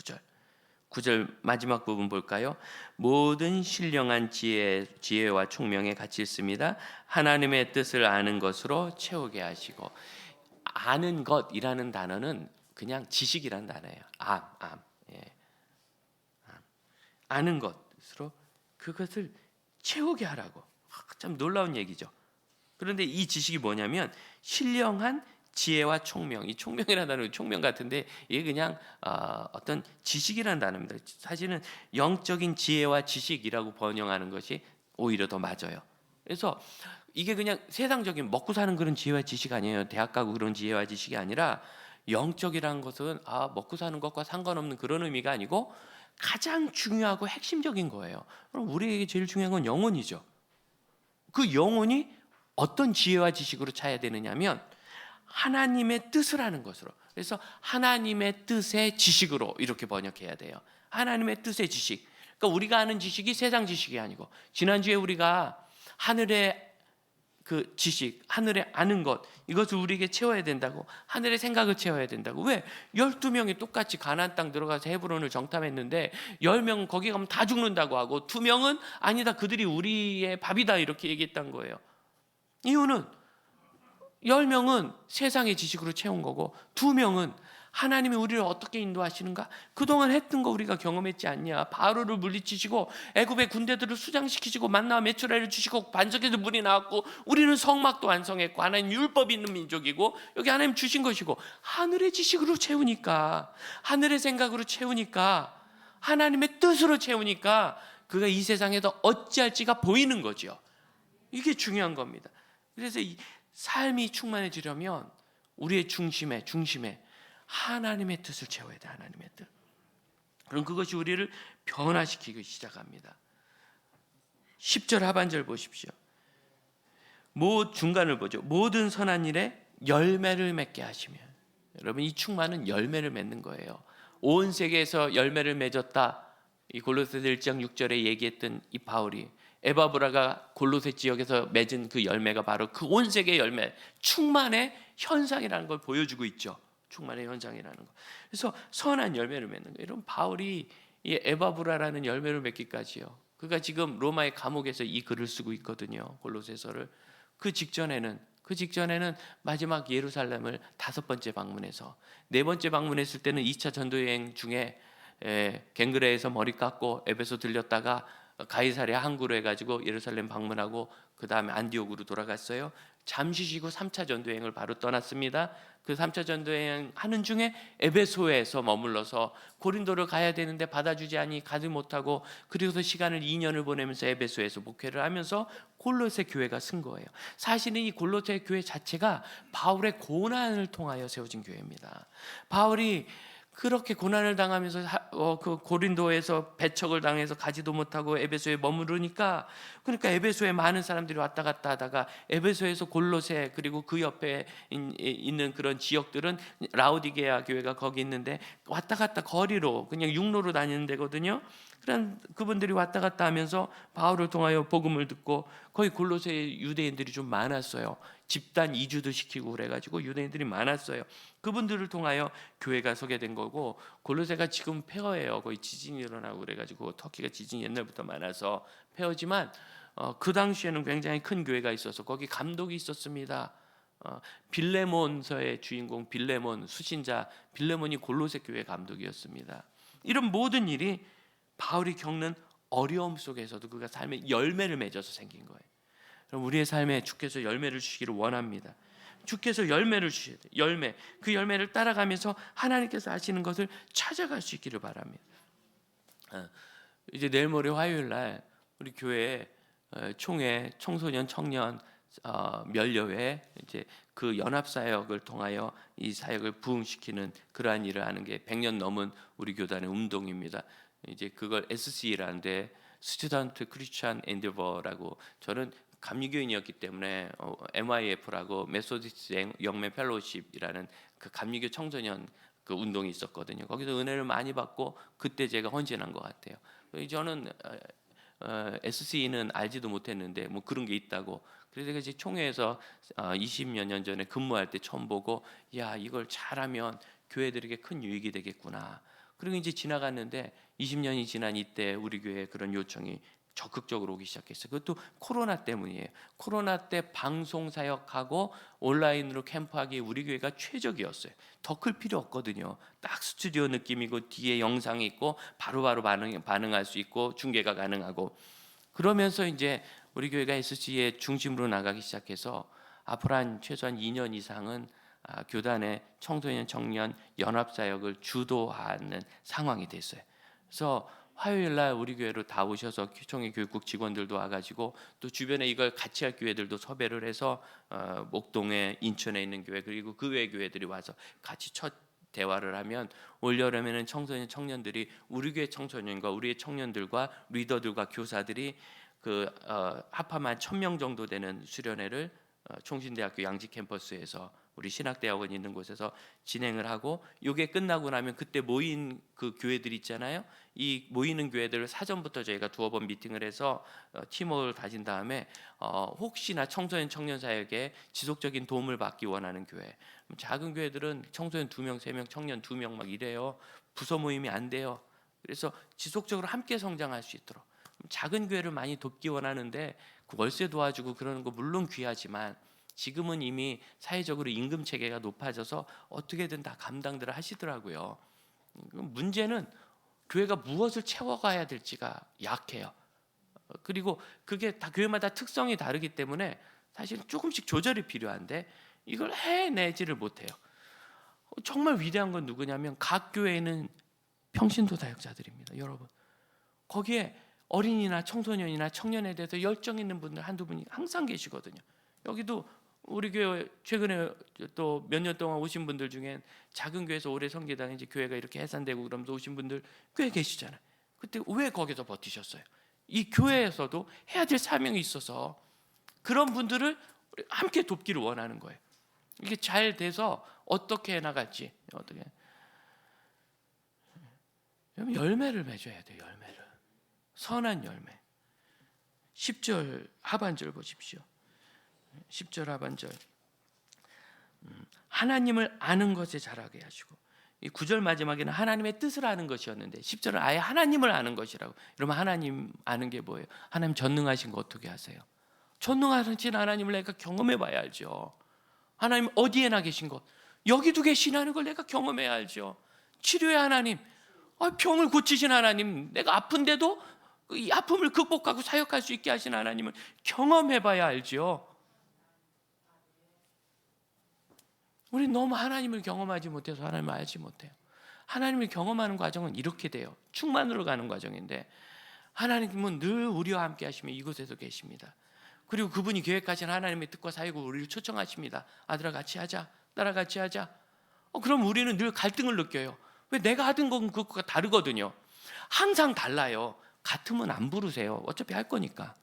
9절 마지막 부분 볼까요? 모든 신령한 지혜와 총명에 같이 있습니다. 하나님의 뜻을 아는 것으로 채우게 하시고. 아는 것이라는 단어는 그냥 지식이라는 단어예요. 아는 것으로 그것을 채우게 하라고. 참 놀라운 얘기죠. 그런데 이 지식이 뭐냐면 신령한 지혜와 총명. 이 총명이라는 단어는 총명 같은데 이게 그냥 어떤 지식이라는 단어입니다. 사실은 영적인 지혜와 지식이라고 번역하는 것이 오히려 더 맞아요. 그래서 이게 그냥 세상적인 먹고 사는 그런 지혜와 지식 아니에요. 대학 가고 그런 지혜와 지식이 아니라, 영적이라는 것은 먹고 사는 것과 상관없는 그런 의미가 아니고 가장 중요하고 핵심적인 거예요. 그럼 우리에게 제일 중요한 건 영혼이죠. 그 영혼이 어떤 지혜와 지식으로 차야 되느냐면 하나님의 뜻을 아는 것으로. 그래서 하나님의 뜻의 지식으로 이렇게 번역해야 돼요. 하나님의 뜻의 지식. 그러니까 우리가 아는 지식이 세상 지식이 아니고, 지난주에 우리가 하늘의 그 지식, 하늘의 아는 것, 이것을 우리에게 채워야 된다고, 하늘의 생각을 채워야 된다고. 왜? 12명이 똑같이 가나안 땅 들어가서 헤브론을 정탐했는데 10명은 거기 가면 다 죽는다고 하고, 2명은 아니다, 그들이 우리의 밥이다, 이렇게 얘기했던 거예요. 이유는 10명은 세상의 지식으로 채운 거고, 2명은 하나님이 우리를 어떻게 인도하시는가? 그동안 했던 거 우리가 경험했지 않냐? 바로를 물리치시고 애굽의 군대들을 수장시키시고 만나와 메추라를 주시고 반석에서 물이 나왔고, 우리는 성막도 완성했고 하나님 율법이 있는 민족이고, 여기 하나님 주신 것이고, 하늘의 지식으로 채우니까, 하늘의 생각으로 채우니까, 하나님의 뜻으로 채우니까 그가 이 세상에서 어찌할지가 보이는 거죠. 이게 중요한 겁니다. 그래서 이 삶이 충만해지려면 우리의 중심에 하나님의 뜻을 채워야 돼. 하나님의 뜻. 그럼 그것이 우리를 변화시키기 시작합니다. 10절 하반절 보십시오. 중간을 보죠. 모든 선한 일에 열매를 맺게 하시며, 여러분 이 충만은 열매를 맺는 거예요. 온 세계에서 열매를 맺었다. 이 골로새서 1장 6절에 얘기했던 이 바울이 에바브라가 골로새 지역에서 맺은 그 열매가 바로 그 온 세계 열매, 충만의 현상이라는 걸 보여주고 있죠. 충만의 현상이라는 거. 그래서 선한 열매를 맺는 거예요. 여러분 바울이 이 에바브라라는 열매를 맺기까지요. 그가 지금 로마의 감옥에서 이 글을 쓰고 있거든요. 골로새서를. 그 직전에는 마지막 예루살렘을 5번째 방문해서, 4번째 방문했을 때는 2차 전도 여행 중에 갱그레에서 머리 깎고 에베소 들렸다가 가이사랴 항구로 해가지고 예루살렘 방문하고 그 다음에 안디옥으로 돌아갔어요. 잠시 쉬고 3차 전도여행을 바로 떠났습니다. 그 3차 전도여행 하는 중에 에베소에서 머물러서 고린도를 가야 되는데 받아주지 않니 가지 못하고, 그리고서 시간을 2년을 보내면서 에베소에서 목회를 하면서 골로새 교회가 쓴 거예요. 사실은 이 골로새 교회 자체가 바울의 고난을 통하여 세워진 교회입니다. 바울이 그렇게 고난을 당하면서 그 고린도에서 배척을 당해서 가지도 못하고 에베소에 머무르니까, 그러니까 에베소에 많은 사람들이 왔다 갔다 하다가 에베소에서 골로새 그리고 그 옆에 있는 그런 지역들은 라오디게아 교회가 거기 있는데 왔다 갔다 거리로 그냥 육로로 다니는 데거든요. 그런 그분들이 왔다 갔다 하면서 바울을 통하여 복음을 듣고, 거기 골로새 유대인들이 좀 많았어요. 집단 이주도 시키고 그래가지고 유대인들이 많았어요. 그분들을 통하여 교회가 서게 된 거고, 골로새가 지금 폐허예요. 거의 지진이 일어나고 그래가지고, 터키가 지진이 옛날부터 많아서 폐허지만 그 당시에는 굉장히 큰 교회가 있어서 거기 감독이 있었습니다. 빌레몬서의 주인공 빌레몬, 수신자 빌레몬이 골로새 교회 감독이었습니다. 이런 모든 일이 바울이 겪는 어려움 속에서도 그가 삶의 열매를 맺어서 생긴 거예요. 그럼 우리의 삶에 주께서 열매를 주시기를 원합니다. 주께서 열매를 주셔야 돼요. 열매, 그 열매를 따라가면서 하나님께서 하시는 것을 찾아갈 수 있기를 바랍니다. 이제 내일 모레 화요일 날 우리 교회 총회 청소년 청년 면려회, 이제 그 연합 사역을 통하여 이 사역을 부흥시키는 그러한 일을 하는 게 100년 넘은 우리 교단의 운동입니다. 이제 그걸 SC라는데 스튜던트 크리스천 엔데버라고, 저는 감리교인이었기 때문에 MIF라고 메소디스트 영매 펠로우십이라는 그 감리교 청소년 그 운동이 있었거든요. 거기서 은혜를 많이 받고 그때 제가 헌신한 것 같아요. 저는 SC는 알지도 못했는데 뭐 그런 게 있다고. 그래서 이제 총회에서 20여 년 전에 근무할 때 처음 보고, 야 이걸 잘하면 교회들에게 큰 유익이 되겠구나. 그리고 이제 지나갔는데 20년이 지난 이때 우리 교회에 그런 요청이 적극적으로 오기 시작했어요. 그것도 코로나 때문이에요. 코로나 때 방송 사역하고 온라인으로 캠프하기 우리 교회가 최적이었어요. 더 클 필요 없거든요. 딱 스튜디오 느낌이고 뒤에 영상이 있고 바로바로 반응할 수 있고 중계가 가능하고, 그러면서 이제 우리 교회가 SC의 중심으로 나가기 시작해서 앞으로 최소한 2년 이상은 교단의 청소년 청년 연합 사역을 주도하는 상황이 됐어요. 그래서 화요일 날 우리 교회로 다 오셔서 총회 교육국 직원들도 와가지고, 또 주변에 이걸 같이 할 교회들도 섭외를 해서 목동에, 인천에 있는 교회 그리고 그 외 교회들이 와서 같이 첫 대화를 하면, 올 여름에는 청소년 청년들이 우리 교회 청소년과 우리의 청년들과 리더들과 교사들이 그 합하면 1,000명 정도 되는 수련회를 총신대학교 양지 캠퍼스에서 우리 신학대학원 있는 곳에서 진행을 하고, 이게 끝나고 나면 그때 모인 그 교회들 있잖아요. 이 모이는 교회들을 사전부터 저희가 2번 미팅을 해서 팀워크를 다진 다음에 혹시나 청소년 청년 사역에 지속적인 도움을 받기 원하는 교회, 작은 교회들은 청소년 2명, 3명, 청년 2명 막 이래요. 부서 모임이 안 돼요. 그래서 지속적으로 함께 성장할 수 있도록 작은 교회를 많이 돕기 원하는데, 그 월세 도와주고 그러는 거 물론 귀하지만 지금은 이미 사회적으로 임금 체계가 높아져서 어떻게든 다 감당들을 하시더라고요. 문제는 교회가 무엇을 채워가야 될지가 약해요. 그리고 그게 다 교회마다 특성이 다르기 때문에 사실 조금씩 조절이 필요한데 이걸 해내지를 못해요. 정말 위대한 건 누구냐면 각 교회에는 평신도 사역자들입니다. 여러분, 거기에 어린이나 청소년이나 청년에 대해서 열정 있는 분들 한두 분이 항상 계시거든요. 여기도 우리 교회 최근에 또 몇 년 동안 오신 분들 중엔 작은 교회에서 오래 섬기다가 이제 교회가 이렇게 해산되고 그러면서 오신 분들 꽤 계시잖아요. 그때 왜 거기서 버티셨어요? 이 교회에서도 해야 될 사명이 있어서 그런 분들을 함께 돕기를 원하는 거예요. 이게 잘 돼서 어떻게 해나갈지, 어떻게 열매를 맺어야 돼요. 열매를, 선한 열매. 10절 하반절 보십시오. 10절 하반절, 하나님을 아는 것에 자라게 하시고, 이 9절 마지막에는 하나님의 뜻을 아는 것이었는데 10절은 아예 하나님을 아는 것이라고. 여러분, 하나님 아는 게 뭐예요? 하나님 전능하신 거 어떻게 아세요? 전능하신 하나님을 내가 경험해 봐야 알죠. 하나님 어디에나 계신 것, 여기도 계시나는 걸 내가 경험해야 알죠. 치료의 하나님, 병을 고치신 하나님, 내가 아픈데도 이 아픔을 극복하고 사역할 수 있게 하신 하나님을 경험해 봐야 알죠. 우리 너무 하나님을 경험하지 못해서 하나님을 알지 못해요. 하나님을 경험하는 과정은 이렇게 돼요. 충만으로 가는 과정인데, 하나님은 늘 우리와 함께 하시며 이곳에서 계십니다. 그리고 그분이 계획하신 하나님의 뜻과 사역을 우리를 초청하십니다. 아들아 같이 하자, 딸아 같이 하자. 그럼 우리는 늘 갈등을 느껴요. 왜? 내가 하던 건 그것과 다르거든요. 항상 달라요. 같으면 안 부르세요. 어차피 할 거니까.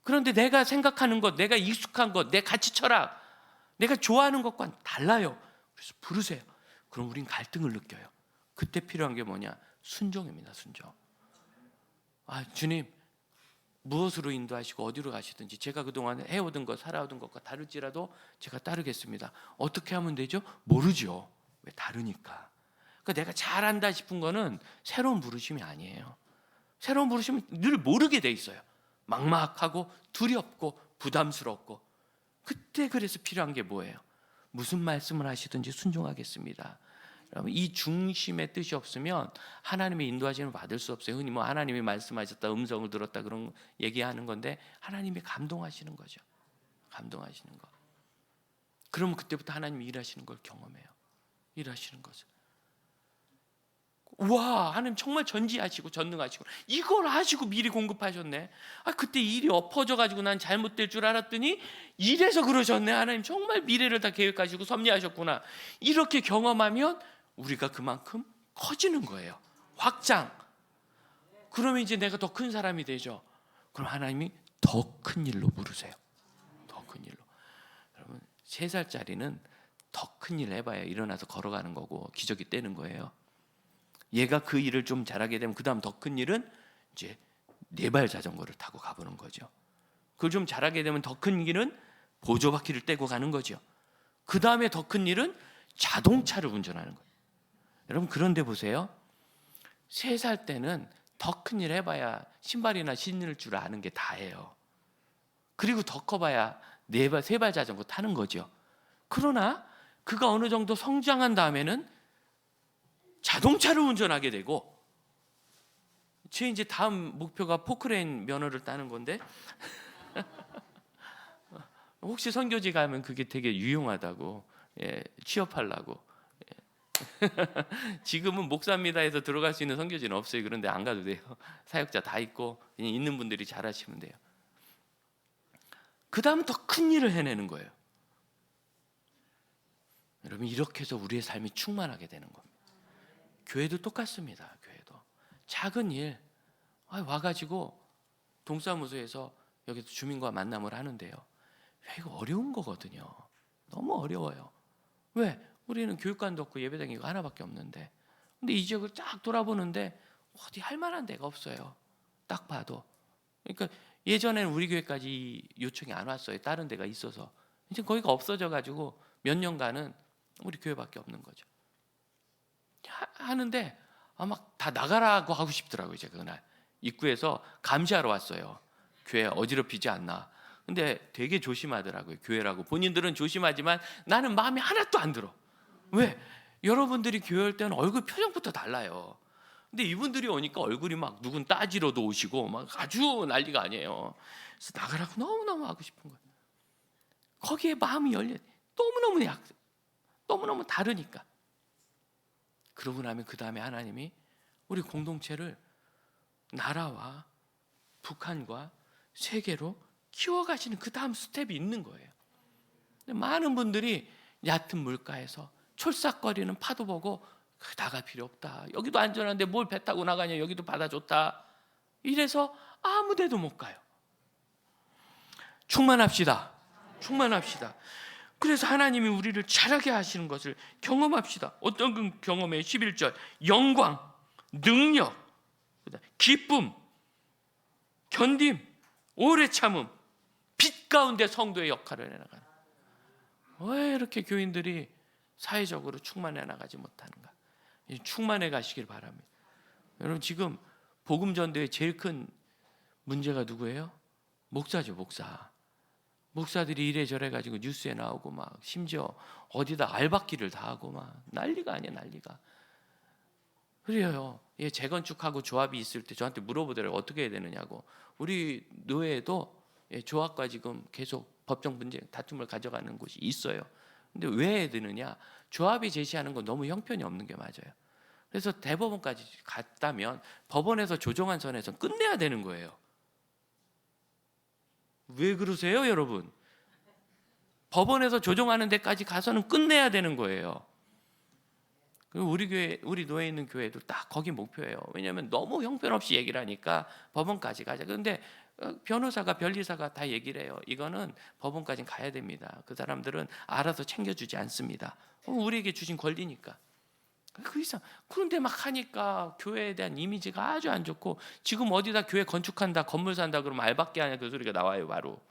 그런데 내가 생각하는 것, 내가 익숙한 것, 내 가치 철학, 내가 좋아하는 것과는 달라요. 그래서 부르세요. 그럼 우린 갈등을 느껴요. 그때 필요한 게 뭐냐? 순종입니다. 순종. 주님, 무엇으로 인도하시고 어디로 가시든지 제가 그동안 해오던 것, 살아오던 것과 다를지라도 제가 따르겠습니다. 어떻게 하면 되죠? 모르죠. 왜? 다르니까. 그러니까 내가 잘한다 싶은 거는 새로운 부르심이 아니에요. 새로운 부르심은 늘 모르게 돼 있어요. 막막하고 두렵고 부담스럽고. 그때 그래서 필요한 게 뭐예요? 무슨 말씀을 하시든지 순종하겠습니다. 여러분, 이 중심의 뜻이 없으면 하나님의 인도하심을 받을 수 없어요. 흔히 하나님이 말씀하셨다, 음성을 들었다 그런 얘기하는 건데, 하나님이 감동하시는 거죠. 감동하시는 거. 그러면 그때부터 하나님이 일하시는 걸 경험해요. 일하시는 것을. 와, 하나님 정말 전지하시고 전능하시고 이걸 하시고 미리 공급하셨네. 그때 일이 엎어져가지고 난 잘못될 줄 알았더니 이래서 그러셨네. 하나님 정말 미래를 다 계획하시고 섭리하셨구나. 이렇게 경험하면 우리가 그만큼 커지는 거예요. 확장. 그러면 이제 내가 더 큰 사람이 되죠. 그럼 하나님이 더 큰 일로 부르세요. 더 큰 일로. 여러분, 3살짜리는 더 큰 일 해봐야 일어나서 걸어가는 거고 기저귀 떼는 거예요. 얘가 그 일을 좀 잘하게 되면 그 다음 더 큰 일은 이제 4발 자전거를 타고 가보는 거죠. 그걸 좀 잘하게 되면 더 큰 일은 보조바퀴를 떼고 가는 거죠. 그 다음에 더 큰 일은 자동차를 운전하는 거예요. 여러분, 그런데 보세요. 3살 때는 더 큰 일 해봐야 신발이나 신을 줄 아는 게 다예요. 그리고 더 커봐야 3발 자전거 타는 거죠. 그러나 그가 어느 정도 성장한 다음에는 자동차를 운전하게 되고, 제 이제 다음 목표가 포크레인 면허를 따는 건데 혹시 선교지 가면 그게 되게 유용하다고, 취업하려고. 지금은 목사입니다 해서 들어갈 수 있는 선교지는 없어요. 그런데 안 가도 돼요. 사역자 다 있고 그냥 있는 분들이 잘하시면 돼요. 그 다음 더 큰 일을 해내는 거예요. 여러분, 이렇게 해서 우리의 삶이 충만하게 되는 겁니다. 교회도 똑같습니다. 교회도 작은 일, 와가지고 동사무소에서 여기서 주민과 만남을 하는데요. 이거 어려운 거거든요. 너무 어려워요. 왜? 우리는 교육관도 없고 예배당이 하나밖에 없는데, 근데 이 지역을 쫙 돌아보는데 어디 할 만한 데가 없어요. 딱 봐도. 그러니까 예전에는 우리 교회까지 요청이 안 왔어요. 다른 데가 있어서. 이제 거기가 없어져가지고 몇 년간은 우리 교회밖에 없는 거죠. 하는데 막 다 나가라고 하고 싶더라고요. 제가 그날 입구에서 감시하러 왔어요. 교회 어지럽히지 않나. 근데 되게 조심하더라고요. 교회라고. 본인들은 조심하지만 나는 마음이 하나도 안 들어. 왜? 여러분들이 교회 올 때는 얼굴 표정부터 달라요. 근데 이분들이 오니까 얼굴이 막 누군 따지러도 오시고 막 아주 난리가 아니에요. 그래서 나가라고 너무너무 하고 싶은 거예요. 거기에 마음이 열려. 너무너무 다르니까. 그러고 나면 그 다음에 하나님이 우리 공동체를 나라와 북한과 세계로 키워가시는 그 다음 스텝이 있는 거예요. 많은 분들이 얕은 물가에서 촐싹거리는 파도 보고 나갈 필요 없다. 여기도 안전한데 뭘 배 타고 나가냐. 여기도 바다 좋다. 이래서 아무 데도 못 가요. 충만합시다. 충만합시다. 그래서 하나님이 우리를 자라게 하시는 것을 경험합시다. 어떤 그 경험에 11절 영광, 능력, 기쁨, 견딤, 오래 참음, 빛 가운데 성도의 역할을 해나가는. 왜 이렇게 교인들이 사회적으로 충만해 나가지 못하는가? 충만해 가시길 바랍니다. 여러분, 지금 복음 전도의 제일 큰 문제가 누구예요? 목사죠, 목사. 목사들이 이래저래 가지고 뉴스에 나오고 막 심지어 어디다 알박기를 다 하고 막 난리가 아니야, 난리가. 그래요. 예, 재건축하고 조합이 있을 때 저한테 물어보더라고요. 어떻게 해야 되느냐고. 우리 노예도 조합과 지금 계속 법정 분쟁 다툼을 가져가는 곳이 있어요. 근데 왜 해야 되느냐? 조합이 제시하는 건 너무 형편이 없는 게 맞아요. 그래서 대법원까지 갔다면 법원에서 조정한 선에서 끝내야 되는 거예요. 왜 그러세요, 여러분? 법원에서 조정하는 데까지 가서는 끝내야 되는 거예요. 우리 교회, 우리 노예 있는 교회도 딱 거기 목표예요. 왜냐하면 너무 형편없이 얘기를 하니까 법원까지 가자. 그런데 변호사가, 변리사가 다 얘기를 해요. 이거는 법원까지 가야 됩니다. 그 사람들은 알아서 챙겨주지 않습니다. 우리에게 주신 권리니까. 그 이상. 그런데 막 하니까 교회에 대한 이미지가 아주 안 좋고, 지금 어디다 교회 건축한다, 건물 산다 그러면 알박기 하냐, 그 소리가 나와요, 바로.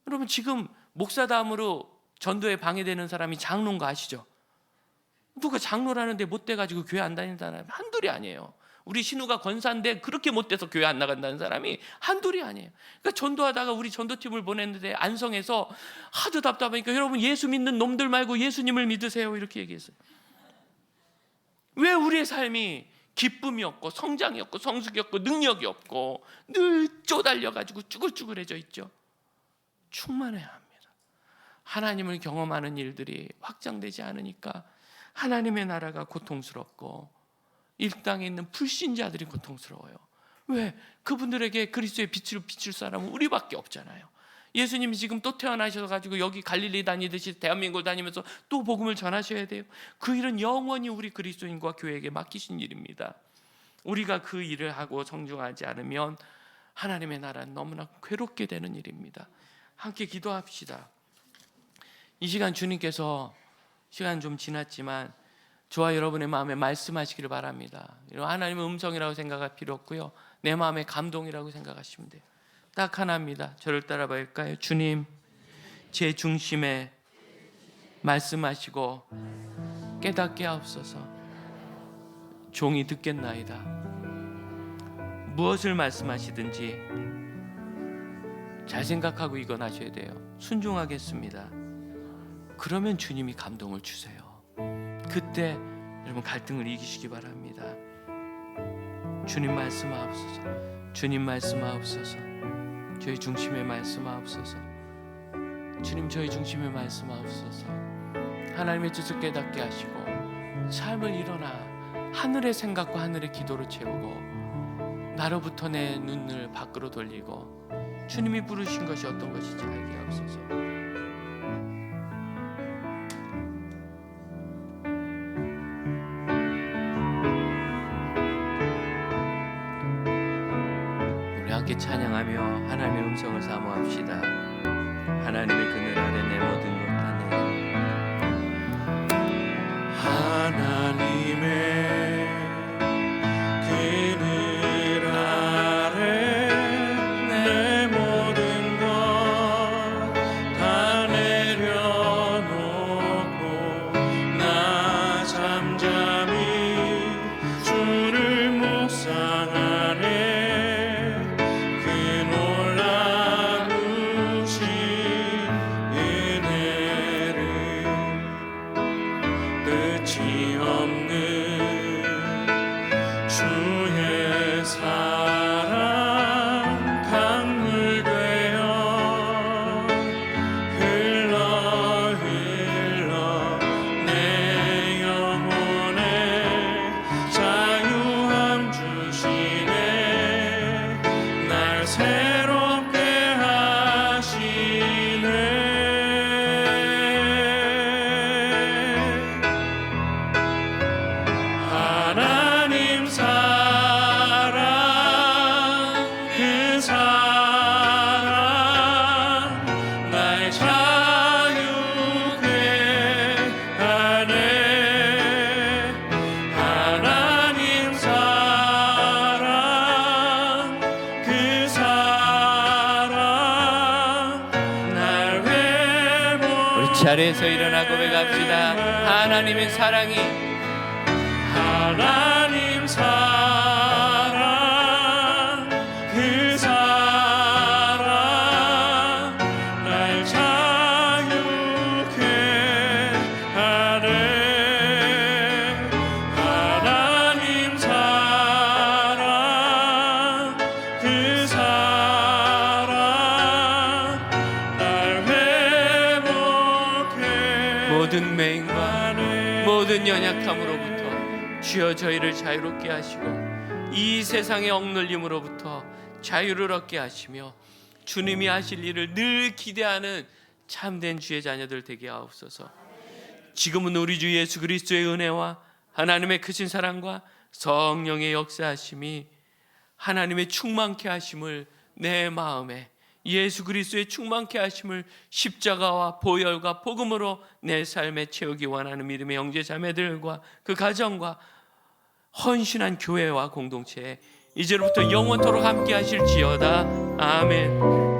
여러분, 지금 목사담으로 전도에 방해되는 사람이 장로인 거 아시죠? 누가 장로라는데 못돼가지고 교회 안 다닌다는 사람이 한둘이 아니에요. 우리 신우가 권사인데 그렇게 못돼서 교회 안 나간다는 사람이 한둘이 아니에요. 그러니까 전도하다가 우리 전도팀을 보냈는데 안성에서 하도 답답하니까, 여러분 예수 믿는 놈들 말고 예수님을 믿으세요, 이렇게 얘기했어요. 왜 우리의 삶이 기쁨이 없고 성장이 없고 성숙이 없고 능력이 없고 늘 쪼달려가지고 쭈글쭈글해져 있죠? 충만해야 합니다. 하나님을 경험하는 일들이 확장되지 않으니까 하나님의 나라가 고통스럽고 이 땅에 있는 불신자들이 고통스러워요. 왜? 그분들에게 그리스도의 빛을 비출 사람은 우리밖에 없잖아요. 예수님이 지금 또 태어나셔가지고 여기 갈릴리 다니듯이 대한민국을 다니면서 또 복음을 전하셔야 돼요. 그 일은 영원히 우리 그리스도인과 교회에게 맡기신 일입니다. 우리가 그 일을 하고 성중하지 않으면 하나님의 나라는 너무나 괴롭게 되는 일입니다. 함께 기도합시다. 이 시간 주님께서, 시간 좀 지났지만 저와 여러분의 마음에 말씀하시기를 바랍니다. 하나님의 음성이라고 생각할 필요 없고요, 내 마음의 감동이라고 생각하시면 돼요. 딱 하나입니다. 저를 따라 볼까요? 주님, 제 중심에 말씀하시고 깨닫게 하옵소서. 종이 듣겠나이다. 무엇을 말씀하시든지 잘 생각하고 이건하셔야 돼요. 순종하겠습니다. 그러면 주님이 감동을 주세요. 그때 여러분 갈등을 이기시기 바랍니다. 주님 말씀하옵소서. 주님 말씀하옵소서. 저희 중심에 말씀하옵소서. 주님, 저희 중심에 말씀하옵소서. 하나님의 뜻을 깨닫게 하시고 삶을 일어나 하늘의 생각과 하늘의 기도로 채우고 나로부터 내 눈을 밖으로 돌리고 주님이 부르신 것이 어떤 것인지 알게 하옵소서. 함께 찬양하며 하나님의 음성을 사모합시다. 하나님의 그늘 아래 내 모든 것 다 내려. 하나님의 그늘 아래 내 모든 것 다 내려놓고 나 잠잠히 주를 묵상하네. 끝이 자리에서 일어나 고백합시다. 하나님의 사랑이, 하나님 사랑, 그 사랑 날 자유케 하네. 하나님 사랑, 그 사랑 날 회복해. 모든 매인과 모든 연약함으로부터 주여 저희를 자유롭게 하시고 이 세상의 억눌림으로부터 자유를 얻게 하시며 주님이 하실 일을 늘 기대하는 참된 주의 자녀들 되게 하옵소서. 지금은 우리 주 예수 그리스도의 은혜와 하나님의 크신 사랑과 성령의 역사하심이 하나님의 충만케 하심을 내 마음에, 예수 그리스도의 충만케 하심을 십자가와 보혈과 복음으로 내 삶에 채우기 원하는 믿음의 형제 자매들과 그 가정과 헌신한 교회와 공동체에 이제로부터 영원토록 함께 하실지어다. 아멘.